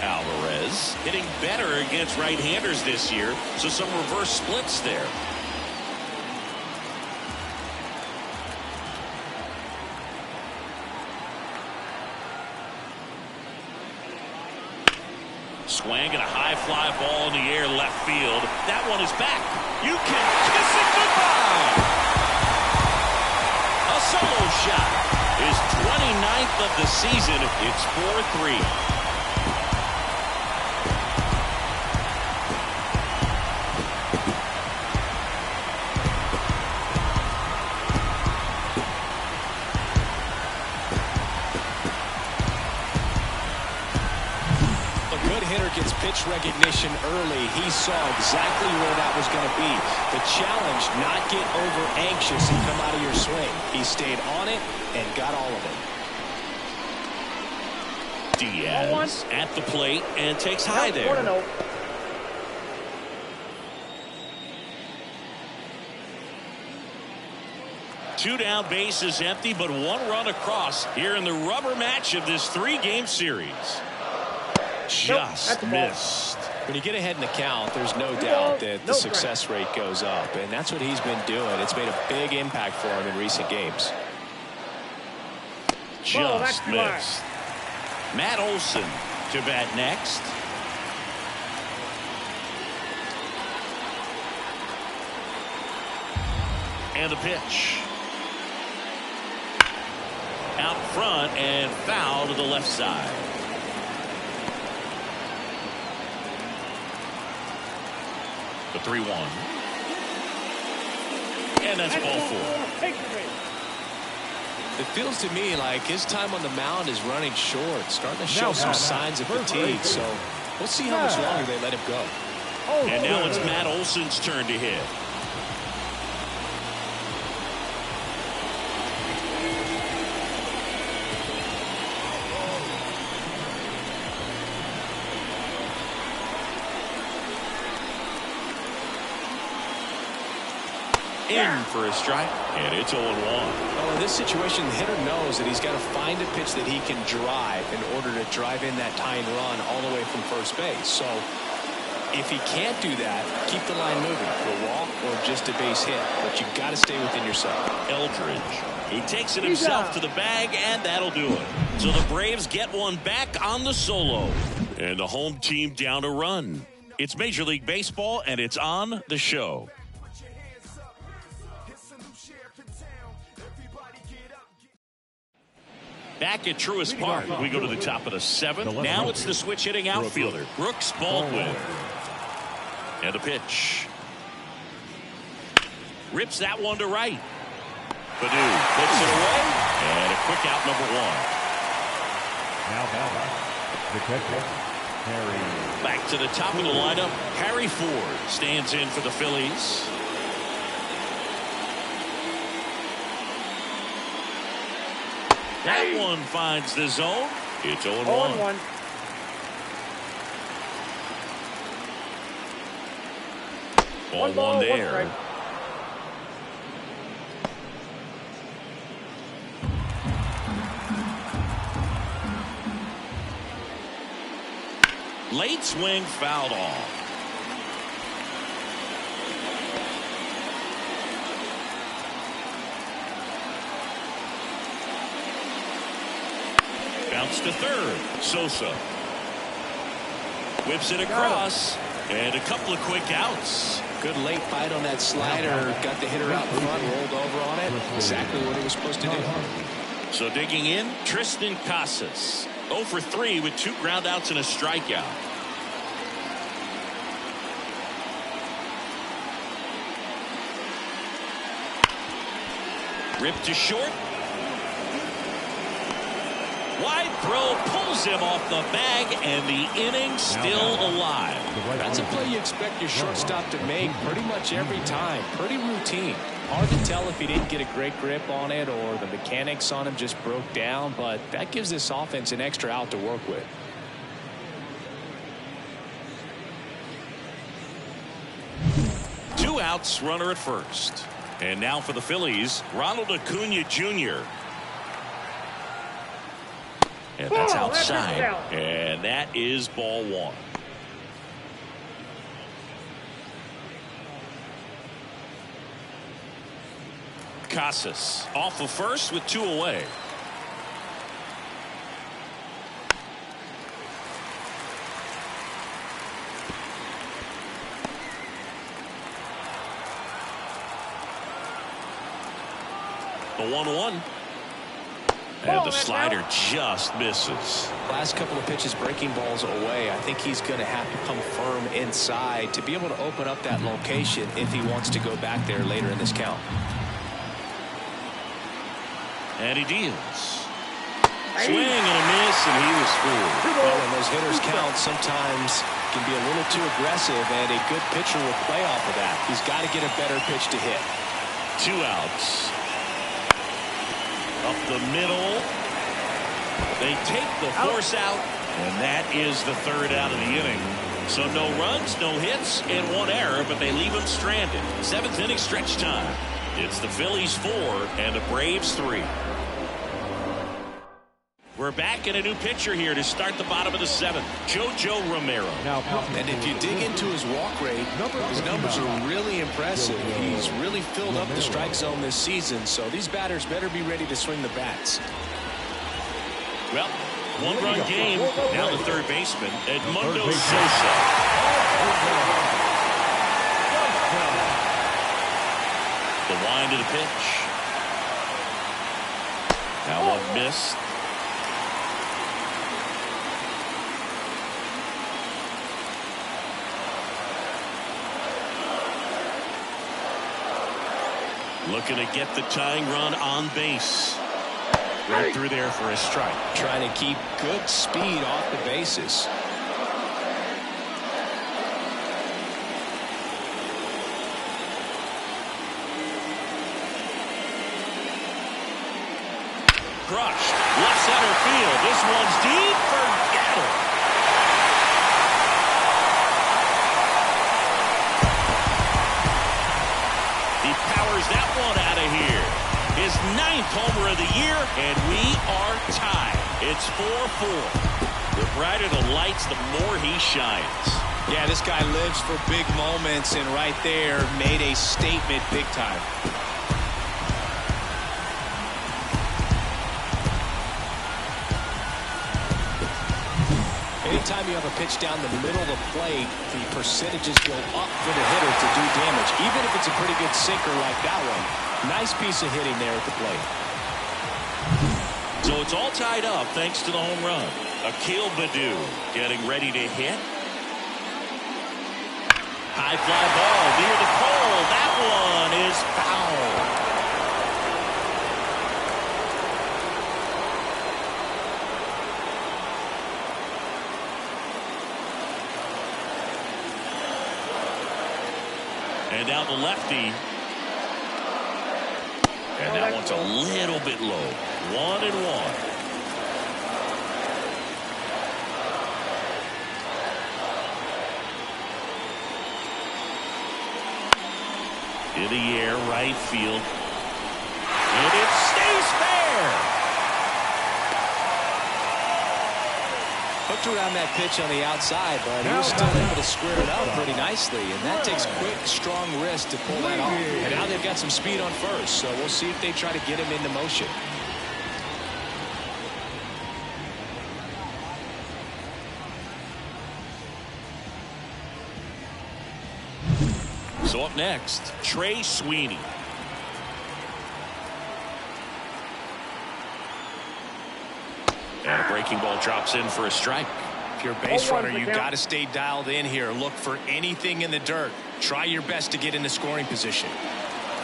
Alvarez hitting better against right-handers this year, so some reverse splits there. Swing and a high fly ball in the air left field. That one is back. You can kiss it goodbye. A solo shot. His 29th of the season. It's 4-3. Gets pitch recognition early. He saw exactly where that was going to be. The challenge, not get over anxious and come out of your swing. He stayed on it and got all of it. Diaz at the plate and takes high there. 1-0. Two down, base is empty, but 1 run across here in the rubber match of this 3-game series. Just missed. When you get ahead in the count, there's no doubt that the success rate goes up, and that's what he's been doing. It's made a big impact for him in recent games. Just missed. Matt Olson to bat next. And the pitch. Out front and foul to the left side. The 3-1. And that's ball 4. It feels to me like his time on the mound is running short, starting to show some signs of fatigue. So we'll see how much longer they let him go. And now it's Matt Olson's turn to hit. In for a strike, and it's 0-1. Well, in this situation, the hitter knows that he's got to find a pitch that he can drive in order to drive in that tying run all the way from first base. So if he can't do that, keep the line moving for a walk or just a base hit. But you've got to stay within yourself. Eldridge, he takes it himself to the bag, and that'll do it. So the Braves get one back on the solo, and the home team down a run. It's Major League Baseball, and it's on the show. Back at Truist Park, we go to the top of the 7th. Now it's the switch hitting outfielder, Brooks Baldwin. And the pitch. Rips that one to right. Padu puts it away. And a quick out, number 1. Now batting, the catcher, Harry. Back to the top of the lineup, Harry Ford stands in for the Phillies. That one finds the zone. It's 0-1. 0-1. Ball one there. Late swing fouled off. Bounce to third. Sosa whips it across, and a couple of quick outs. Good late bite on that slider. Got the hitter out in front, rolled over on it. Exactly what he was supposed to do. So digging in, Tristan Casas. 0 for 3 with 2 ground outs and a strikeout. Ripped to short. Wide throw pulls him off the bag, and the inning still alive. That's a play you expect your shortstop to make pretty much every time. Pretty routine. Hard to tell if he didn't get a great grip on it or the mechanics on him just broke down, but that gives this offense an extra out to work with. Two outs, runner at first. And now for the Phillies, Ronald Acuna Jr. And that's outside. And that is ball one. Casas off of first with 2 away. The 1-1. And the slider just misses. Last couple of pitches breaking balls away. I think he's going to have to come firm inside to be able to open up that location if he wants to go back there later in this count. And he deals. Swing and a miss, and he was fooled. Well, when those hitters count, sometimes can be a little too aggressive, and a good pitcher will play off of that. He's got to get a better pitch to hit. 2 outs. Up the middle. They take the force out, and that is the 3rd out of the inning. So no runs, no hits, and 1 error, but they leave him stranded. 7th inning stretch time. It's the Phillies 4 and the Braves 3. We're back in a new pitcher here to start the bottom of the 7th. Jojo Romero. And if you dig into his walk rate, his numbers are really impressive. He's really filled up the strike zone this season, so these batters better be ready to swing the bats. Well, 1-run game. Now the third baseman, Edmundo Sosa. The wind of the pitch. Now one missed. Looking to get the tying run on base. Right through there for a strike. Trying to keep good speed off the bases. Crushed. Left center field. This one's deep. Forget it. He powers that one out of here. His 9th homer of the year, and we are tied. It's 4-4. The brighter the lights, the more he shines. Yeah, this guy lives for big moments, and right there made a statement big time. Anytime you have a pitch down the middle of the plate, the percentages go up for the hitter to do damage, even if it's a pretty good sinker like that one. Nice piece of hitting there at the plate. So it's all tied up thanks to the home run. Akil Baddoo getting ready to hit. High fly ball near the pole. That one is foul. And now the lefty. And that one's a little bit low. 1-1. In the air, right field. And it stays fair. Hooked around that pitch on the outside, but he was still able to square it up pretty nicely. And that takes quick, strong wrist to pull that off. And now they've got some speed on first, so we'll see if they try to get him into motion. So up next, Trey Sweeney. And a breaking ball drops in for a strike. If you're a base runner, you've got to stay dialed in here. Look for anything in the dirt. Try your best to get into scoring position.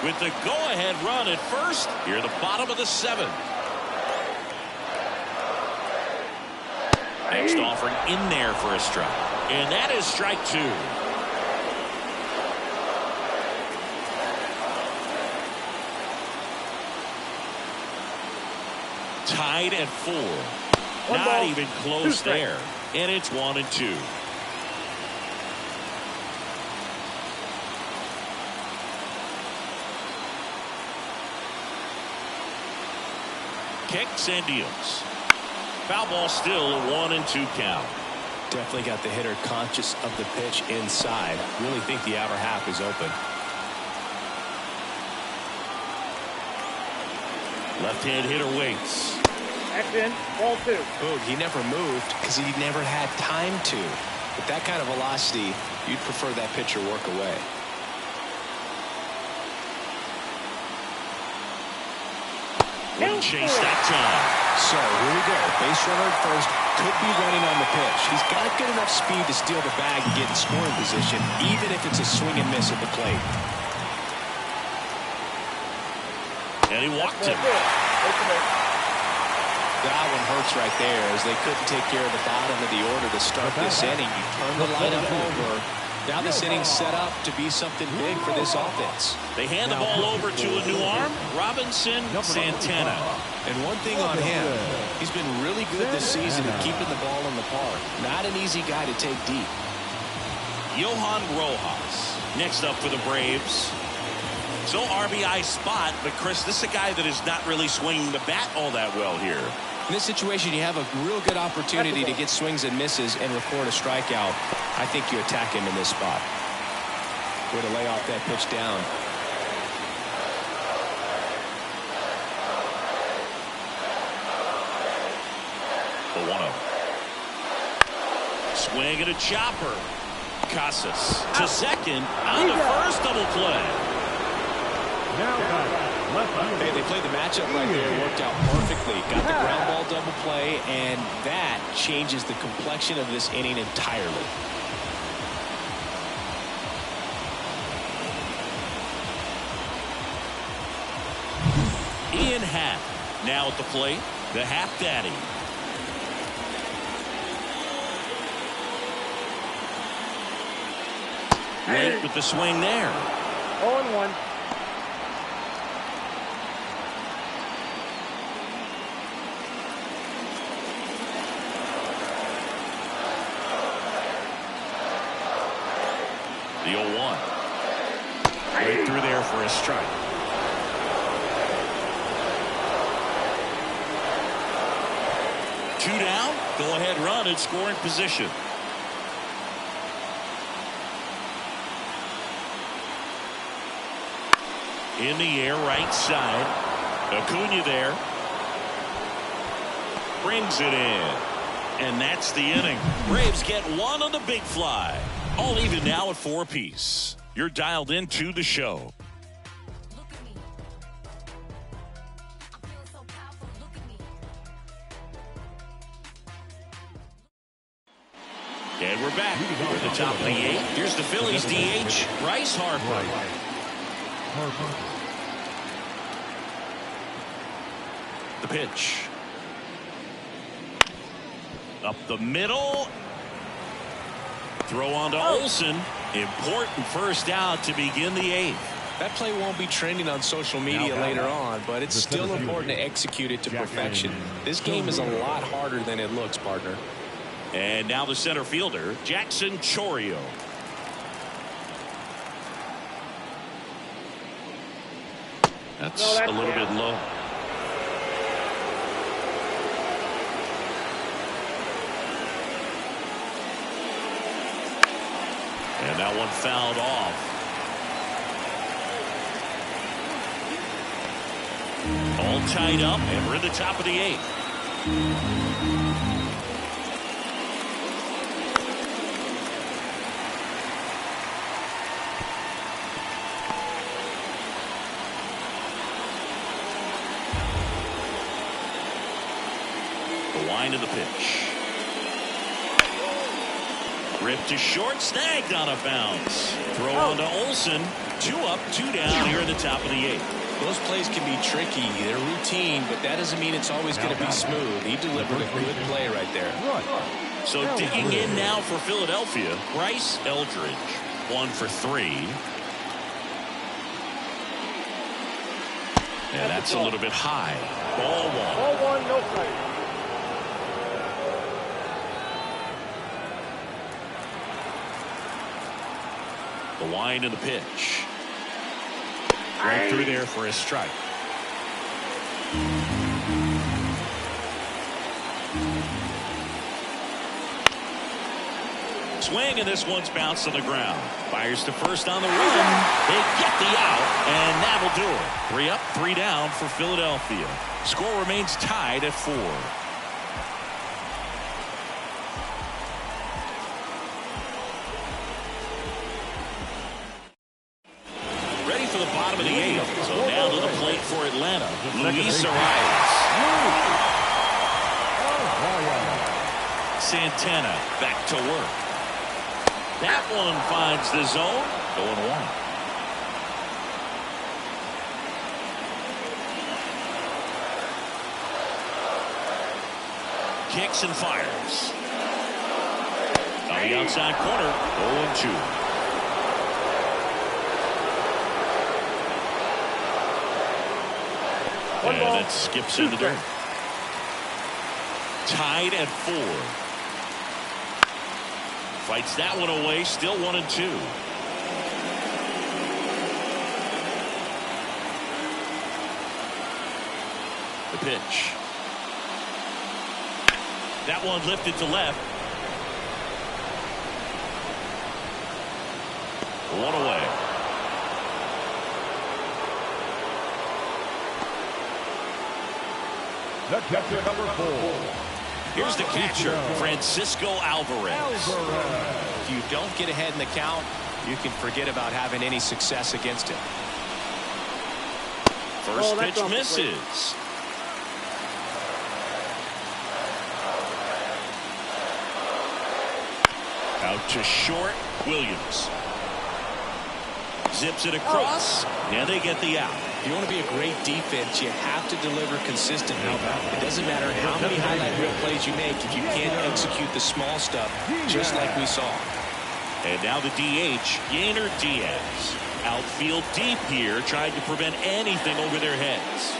With the go-ahead run at first, here at the bottom of the 7th. Next offering in there for a strike. And that is strike 2. Tied at 4. Not even close there. And it's 1-2. Kicks and deals. Foul ball still, a 1-2 count. Definitely got the hitter conscious of the pitch inside. Really think the outer half is open. Left-hand hitter waits. That's in. Ball 2. Boog, he never moved because he never had time to. With that kind of velocity, you'd prefer that pitcher work away. Wouldn't chase that time. So here we go. Base runner at first, could be running on the pitch. He's got good enough speed to steal the bag and get in scoring position, even if it's a swing and miss at the plate. And he walked him. That one hurts right there, as they couldn't take care of the bottom of the order to start this inning. You turn the lineup over. Now this inning's set up to be something big for this offense. They hand the ball over to a new arm, Robinson Santana. And one thing on him, he's been really good this season at keeping the ball in the park. Not an easy guy to take deep. Johan Rojas next up for the Braves. So RBI spot, but Chris, this is a guy that is not really swinging the bat all that well here. In this situation, you have a real good opportunity to get swings and misses and record a strikeout. I think you attack him in this spot. Way to lay off that pitch down. The 1-0. Swing and a chopper. Casas to second on the first double play. Hey, they played the matchup right there. It worked out perfectly. Got the ground ball double play, and that changes the complexion of this inning entirely. Ian Happ now at the plate. The Happ Daddy. Late with the swing there. 0-1. The 0-1. Right through there for a strike. Two down. Go ahead run in scoring position. In the air, right side. Acuna there. Brings it in. And that's the inning. Braves get one on the big fly. All even now at 4 apiece. You're dialed into the show. And we're back. We're at the top of the 8th. Here's the Phillies DH, Bryce Harper. The pitch. Up the middle. Throw on to Olsen. Important first out to begin the 8th. That play won't be trending on social media later on, but it's still important to execute it to perfection. This game is a lot harder than it looks, partner. And now the center fielder, Jackson Chourio. That's a little bit low. And that one fouled off. All tied up, and we're in the top of the 8th. The wind of the pitch. Ripped to short, snagged on a bounce. Throw on to Olsen. 2 up, 2 down here in the top of the 8th. Those plays can be tricky. They're routine, but that doesn't mean it's always going to be smooth. He delivered a good play right there. So digging in now for Philadelphia, Bryce Eldridge, 1 for 3. And that's a little bit high. Ball 1. Ball 1, no play. The wind of the pitch. Right through there for a strike. Swing, and this one's bounced on the ground. Fires to first on the run. They get the out, and that'll do it. 3 up, 3 down for Philadelphia. Score remains tied at 4. Ready for the bottom of the 8th. So now to the plate for Atlanta. Luis Arias. Santana back to work. That one finds the zone. 0-1. Kicks and fires. On the outside corner. 0-2. And that skips in the dirt. Tied at 4. Fights that one away. Still 1-2. The pitch. That one lifted to left. 1 away. The catcher, number 4. Here's the catcher, Francisco Alvarez. If you don't get ahead in the count, you can forget about having any success against him. First pitch misses. Out to short, Williams. Zips it across. Now they get the out. If you want to be a great defense, you have to deliver consistently. It doesn't matter how many highlight reel plays you make if you can't execute the small stuff, just like we saw. And now the DH, Yainer Diaz. Outfield deep here, trying to prevent anything over their heads.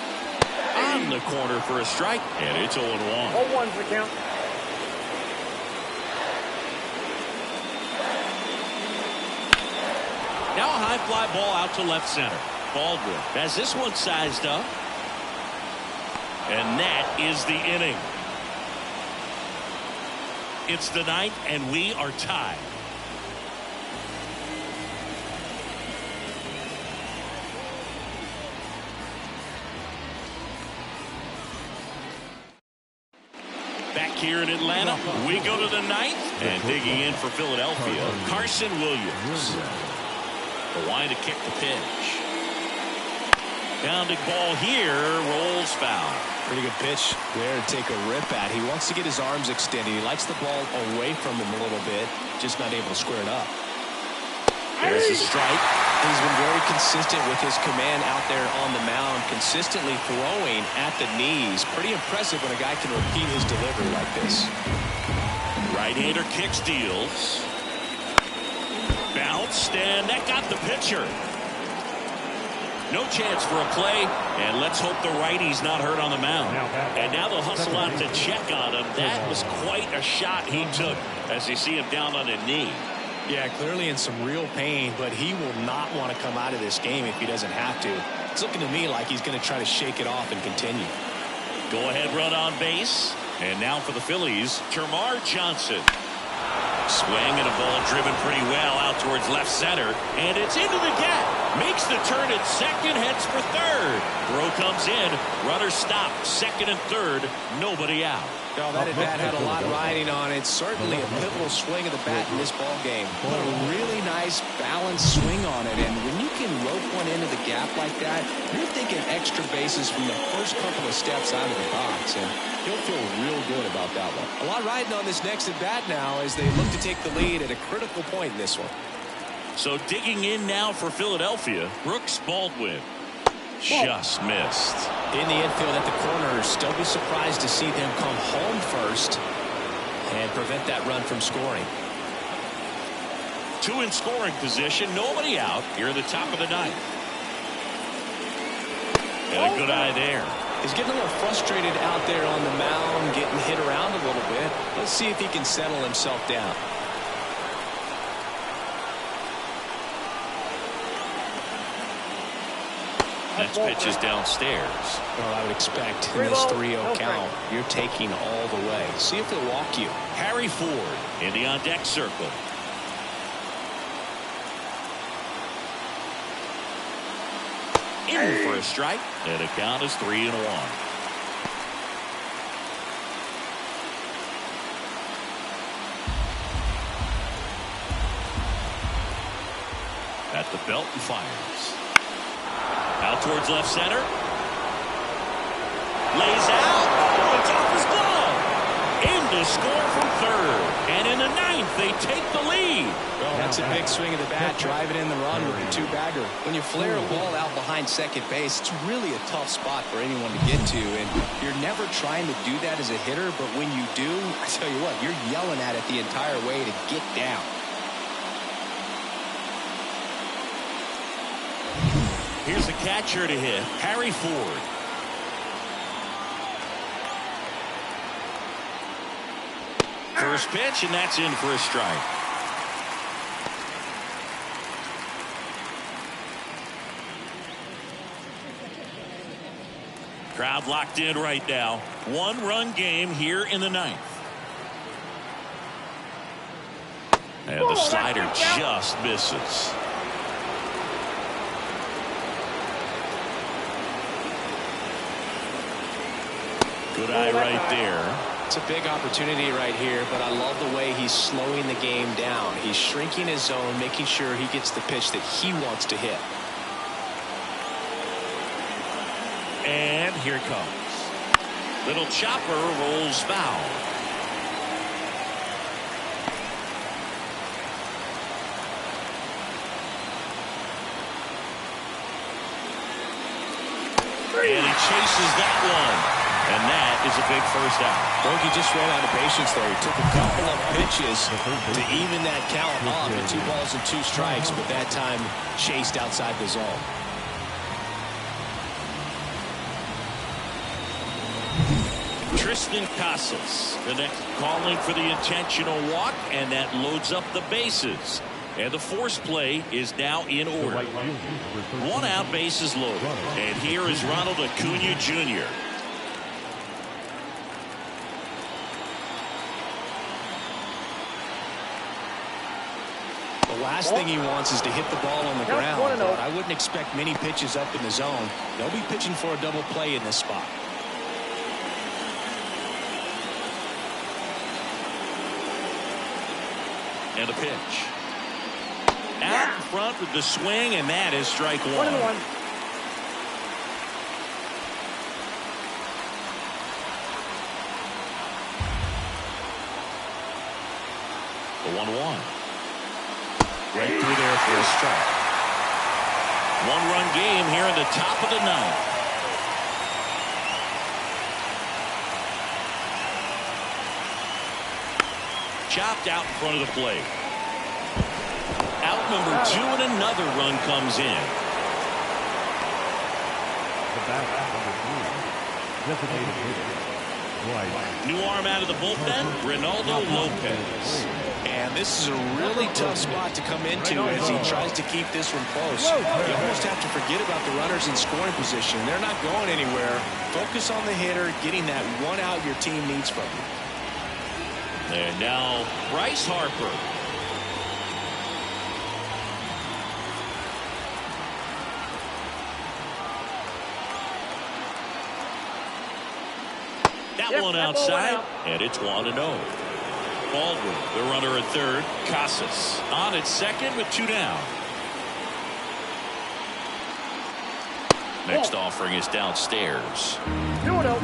On the corner for a strike, and it's 0-1. 0-1's the count. Now a high fly ball out to left center. Baldwin has this one sized up. And that is the inning. It's the 9th, and we are tied. Back here in Atlanta, we go to the 9th, and digging in for Philadelphia, Carson Williams. The line to kick the pitch. Pounding ball here, rolls foul. Pretty good pitch there to take a rip at. He wants to get his arms extended. He likes the ball away from him a little bit, just not able to square it up. There's a strike. He's been very consistent with his command out there on the mound, consistently throwing at the knees. Pretty impressive when a guy can repeat his delivery like this. Right-hander kicks, deals. Bounced, and that got the pitcher. No chance for a play, and let's hope the righty's not hurt on the mound. And now they'll hustle out to check on him. That was quite a shot he took as you see him down on a knee. Yeah, clearly in some real pain, but he will not want to come out of this game if he doesn't have to. It's looking to me like he's going to try to shake it off and continue. Go ahead run on base. And now for the Phillies, Termarr Johnson. Swing and a ball driven pretty well out towards left center. And it's into the gap. Makes the turn at second, heads for third. Throw comes in. Runner stopped. Second and third. Nobody out. Oh, that at bat had a lot riding on it. Certainly a pivotal swing of the bat in this ball game. But a really nice balanced swing on it. And when you can rope one into the gap like that, you're thinking extra bases from the first couple of steps out of the box. And he'll feel real good about that one. A lot riding on this next at bat now as they look to take the lead at a critical point in this one. So digging in now for Philadelphia, Brooks Baldwin. Just missed. In the infield at the corners, don't be surprised to see them come home first and prevent that run from scoring. Two in scoring position, nobody out here in the top of the ninth. And a good eye there. He's getting a little frustrated out there on the mound, getting hit around a little bit. Let's see if he can settle himself down. Next pitch is downstairs. Well, I would expect in this 3-0 count, you're taking all the way. See if they'll walk you. Harry Ford in the on-deck circle. In for a strike, and the count is 3-1. At the belt and fires. Out towards left center. Lays out. Oh, it's off his glove. In to score from third. And in the ninth, they take the lead. Well, that's a big swing of the bat, driving in the run with the two-bagger. When you flare a ball out behind second base, it's really a tough spot for anyone to get to. And you're never trying to do that as a hitter, but when you do, I tell you what, you're yelling at it the entire way to get down. Here's the catcher to hit, Harry Ford. First pitch, and that's in for a strike. Crowd locked in right now. One-run game here in the ninth. And the slider just misses. Good eye right there. It's a big opportunity right here, but I love the way he's slowing the game down. He's shrinking his zone, making sure he gets the pitch that he wants to hit. And here it comes. Little chopper rolls foul. And he chases that one. And that is a big first out. Bogey just ran out of patience there. He took a couple of pitches to even that count off at 2 balls and 2 strikes, but that time chased outside the zone. Tristan Casas, the next calling for the intentional walk, and that loads up the bases. And the force play is now in order. 1 out, bases loaded. And here is Ronald Acuna Jr. The last thing he wants is to hit the ball on the ground. But I wouldn't expect many pitches up in the zone. They'll be pitching for a double play in this spot. And a pitch. Out in front with the swing, and that is strike 1. 1-1. The 1-1. Right through there for a strike. 1-run game here in the top of the ninth. Chopped out in front of the plate. Out number 2, and another run comes in. The batter, number 3, designated hitter, New arm out of the bullpen, Ronaldo Lopez. And this is a really tough spot to come into as he tries to keep this one close. You almost have to forget about the runners in scoring position. They're not going anywhere. Focus on the hitter, getting that one out your team needs from you. And now Bryce Harper. That one outside, and it's 1-0. Baldwin, the runner at third. Casas on at second with 2 down. Next offering is downstairs. 2-0.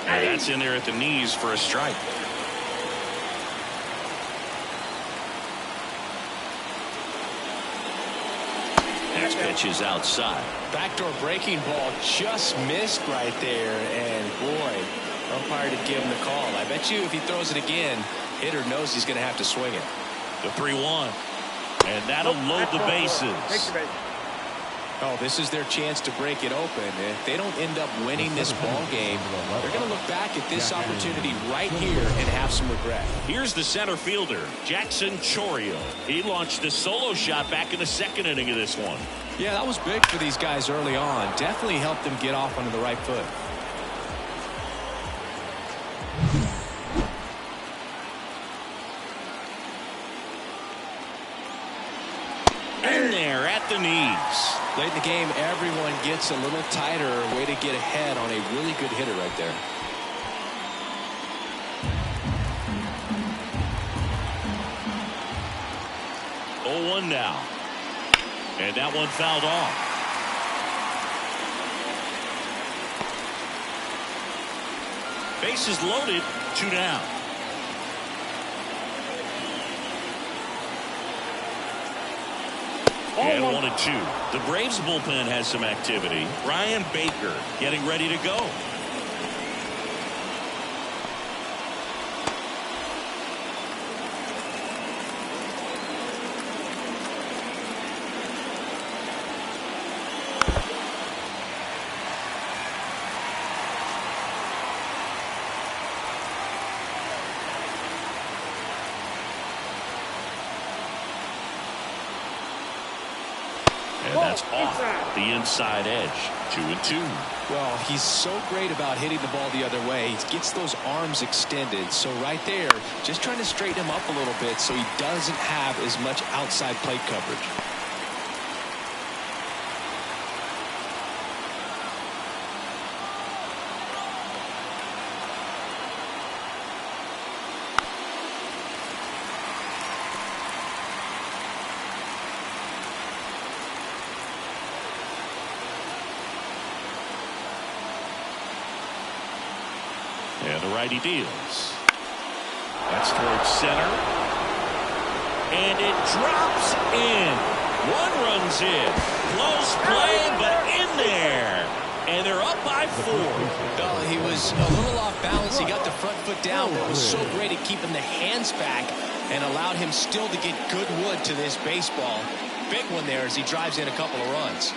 And that's in there at the knees for a strike. Next pitch is outside. Backdoor breaking ball just missed right there, and boy, umpire to give him the call. I bet you if he throws it again, hitter knows he's going to have to swing it. The 3-1, and that'll load the bases. Oh, this is their chance to break it open. If they don't end up winning this ball game, they're going to look back at this opportunity right here and have some regret. Here's the center fielder, Jackson Chourio. He launched a solo shot back in the second inning of this one. Yeah, that was big for these guys early on. Definitely helped them get off onto the right foot. In there at the knees. Late in the game, everyone gets a little tighter. Way to get ahead on a really good hitter right there. Oh, 1 now. And that one fouled off. Bases loaded, 2 down. And 1-2. The Braves bullpen has some activity. Ryan Baker getting ready to go. And that's off the inside edge. 2-2. Well, he's so great about hitting the ball the other way. He gets those arms extended. So right there, just trying to straighten him up a little bit so he doesn't have as much outside plate coverage. And the righty deals. That's towards center. And it drops in. 1 runs in. Close play, but in there. And they're up by 4. Well, he was a little off balance. He got the front foot down, but it was so great at keeping the hands back and allowed him still to get good wood to this baseball. Big one there as he drives in a couple of runs.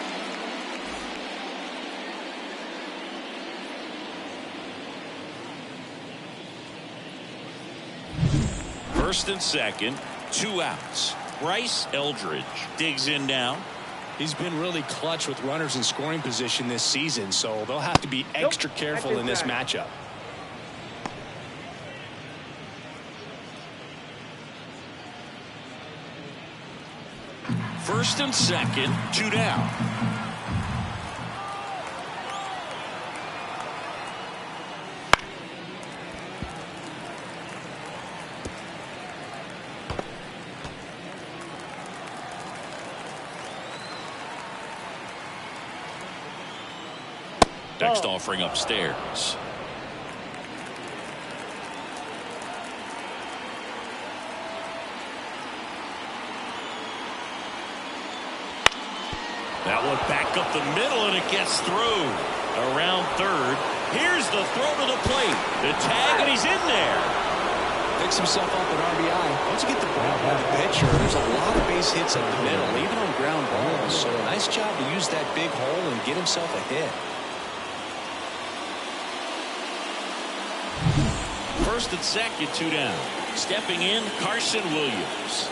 First and second, 2 outs. Bryce Eldridge digs in now. He's been really clutch with runners in scoring position this season, so they'll have to be extra careful in this matchup. First and second, 2 down. Next offering upstairs. That one back up the middle, and it gets through. Around third. Here's the throw to the plate. The tag, and he's in there. Picks himself up an RBI. Once you get the ball by the pitcher, there's a lot of base hits up the middle, even on ground balls. So a nice job to use that big hole and get himself a hit. First and second, 2 down. Stepping in, Carson Williams.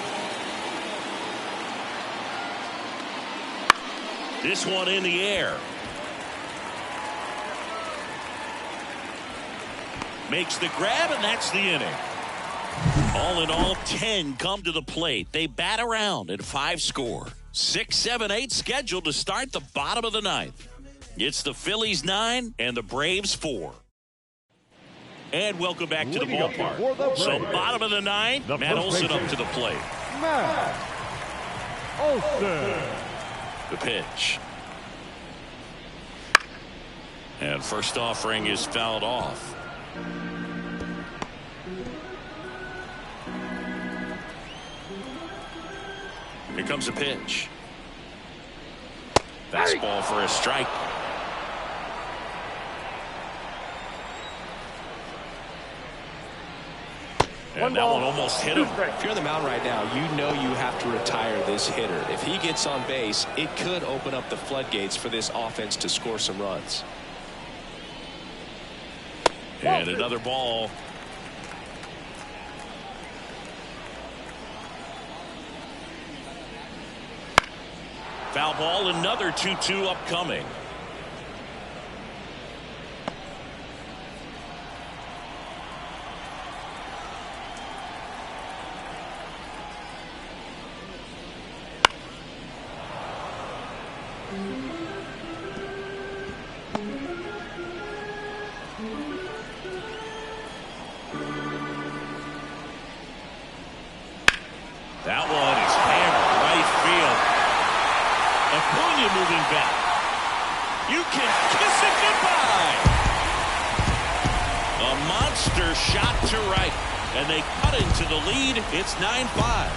This one in the air. Makes the grab, and that's the inning. All in all, 10 come to the plate. They bat around and 5 score. 6, 7, 8 scheduled to start the bottom of the ninth. It's the Phillies 9 and the Braves 4. And welcome back to the ballpark. So bottom of the ninth, Matt Olson up to the plate. Matt Olson. The pitch. And first offering is fouled off. Here comes a pitch. Fastball for a strike. And that one almost hit him. If you're on the mound right now, you know you have to retire this hitter. If he gets on base, it could open up the floodgates for this offense to score some runs. And another ball. Foul ball, another 2-2 upcoming. That one is hammered right field. Acuna moving back. You can kiss it goodbye. A monster shot to right. And they cut into the lead. It's 9-5.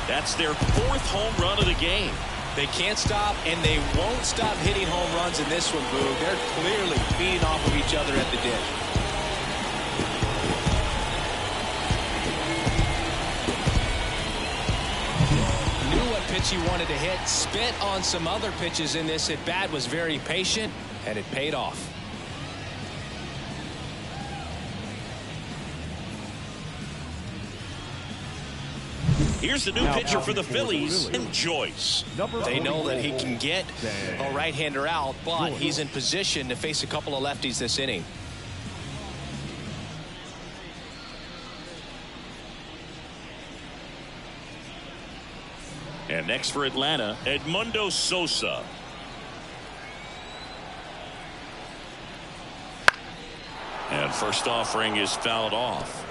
That's their 4th home run of the game. They can't stop, and they won't stop hitting home runs in this one, Boog. They're clearly feeding off of each other at the dish. Pitch he wanted to hit, spit on some other pitches in this at bat, was very patient, and it paid off. Here's the new pitcher for the Phillies, and Joyce. They know that he can get a right-hander out, but he's in position to face a couple of lefties this inning. And next for Atlanta, Edmundo Sosa. And first offering is fouled off.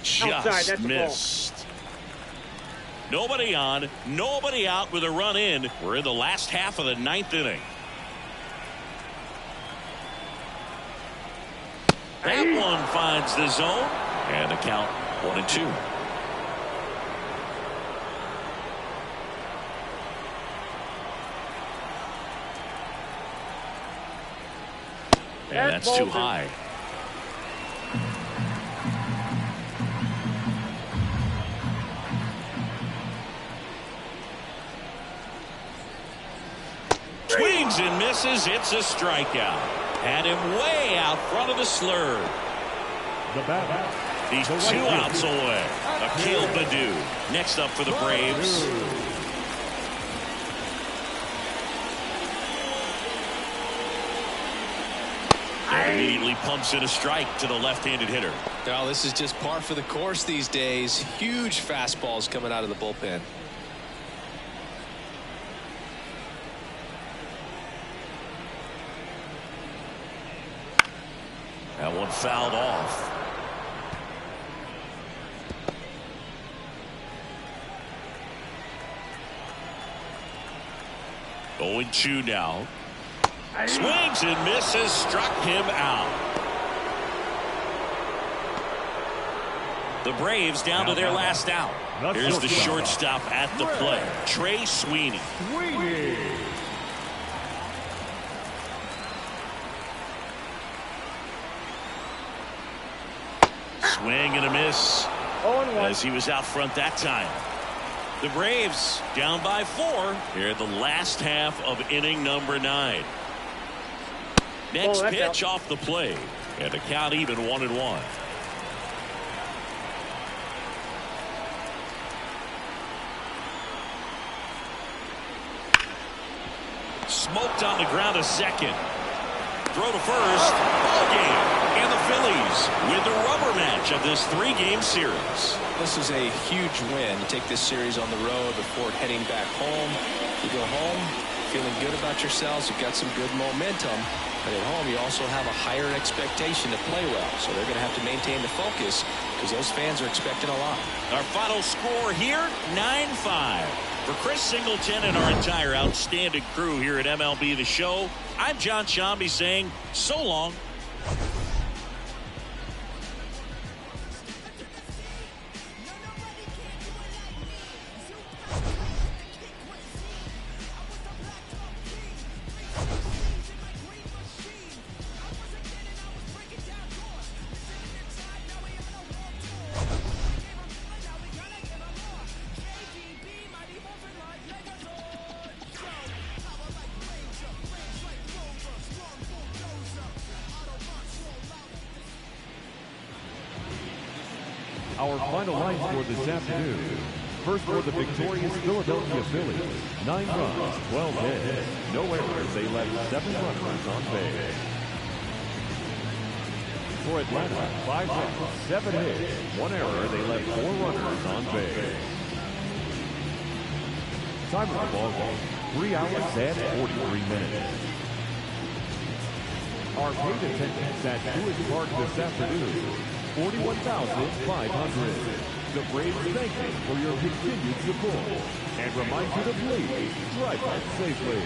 Just missed. Nobody on, nobody out with a run in. We're in the last half of the 9th inning. That one finds the zone, and the count 1-2. And that's too high. Swings and misses. It's a strikeout. Had him way out front of the slurve. He's 2 outs away. Akil Baddoo next up for the Braves. And immediately pumps in a strike to the left-handed hitter. Well, this is just par for the course these days. Huge fastballs coming out of the bullpen. That one fouled off. Going 2 now. Swings and misses. Struck him out. The Braves down to their last out. Here's the shortstop at the plate, Trey Sweeney. Swing and a miss as he was out front that time. The Braves down by 4 here at the last half of inning number 9. Next pitch off the plate, and the count even 1-1. Smoked on the ground to second. Throw to first. Ball game. And the Phillies with the rubber match of this 3-game series. This is a huge win. You take this series on the road before heading back home. You go home feeling good about yourselves. You've got some good momentum. But at home, you also have a higher expectation to play well. So they're going to have to maintain the focus because those fans are expecting a lot. Our final score here, 9-5. For Chris Singleton and our entire outstanding crew here at MLB The Show, I'm John Shambi saying so long. Our final line score this afternoon. First for the victorious Philadelphia Phillies, 9 runs, 12 hits, no errors. They left 7 runners on base. For Atlanta, 5 runs, 7 hits, 1 error. They left 4 runners on base. Time of the ball game, 3 hours and 43 minutes. Our paid attendance at Truist Park this afternoon, 41,500. The Braves thank you for your continued support and remind you to please drive home safely.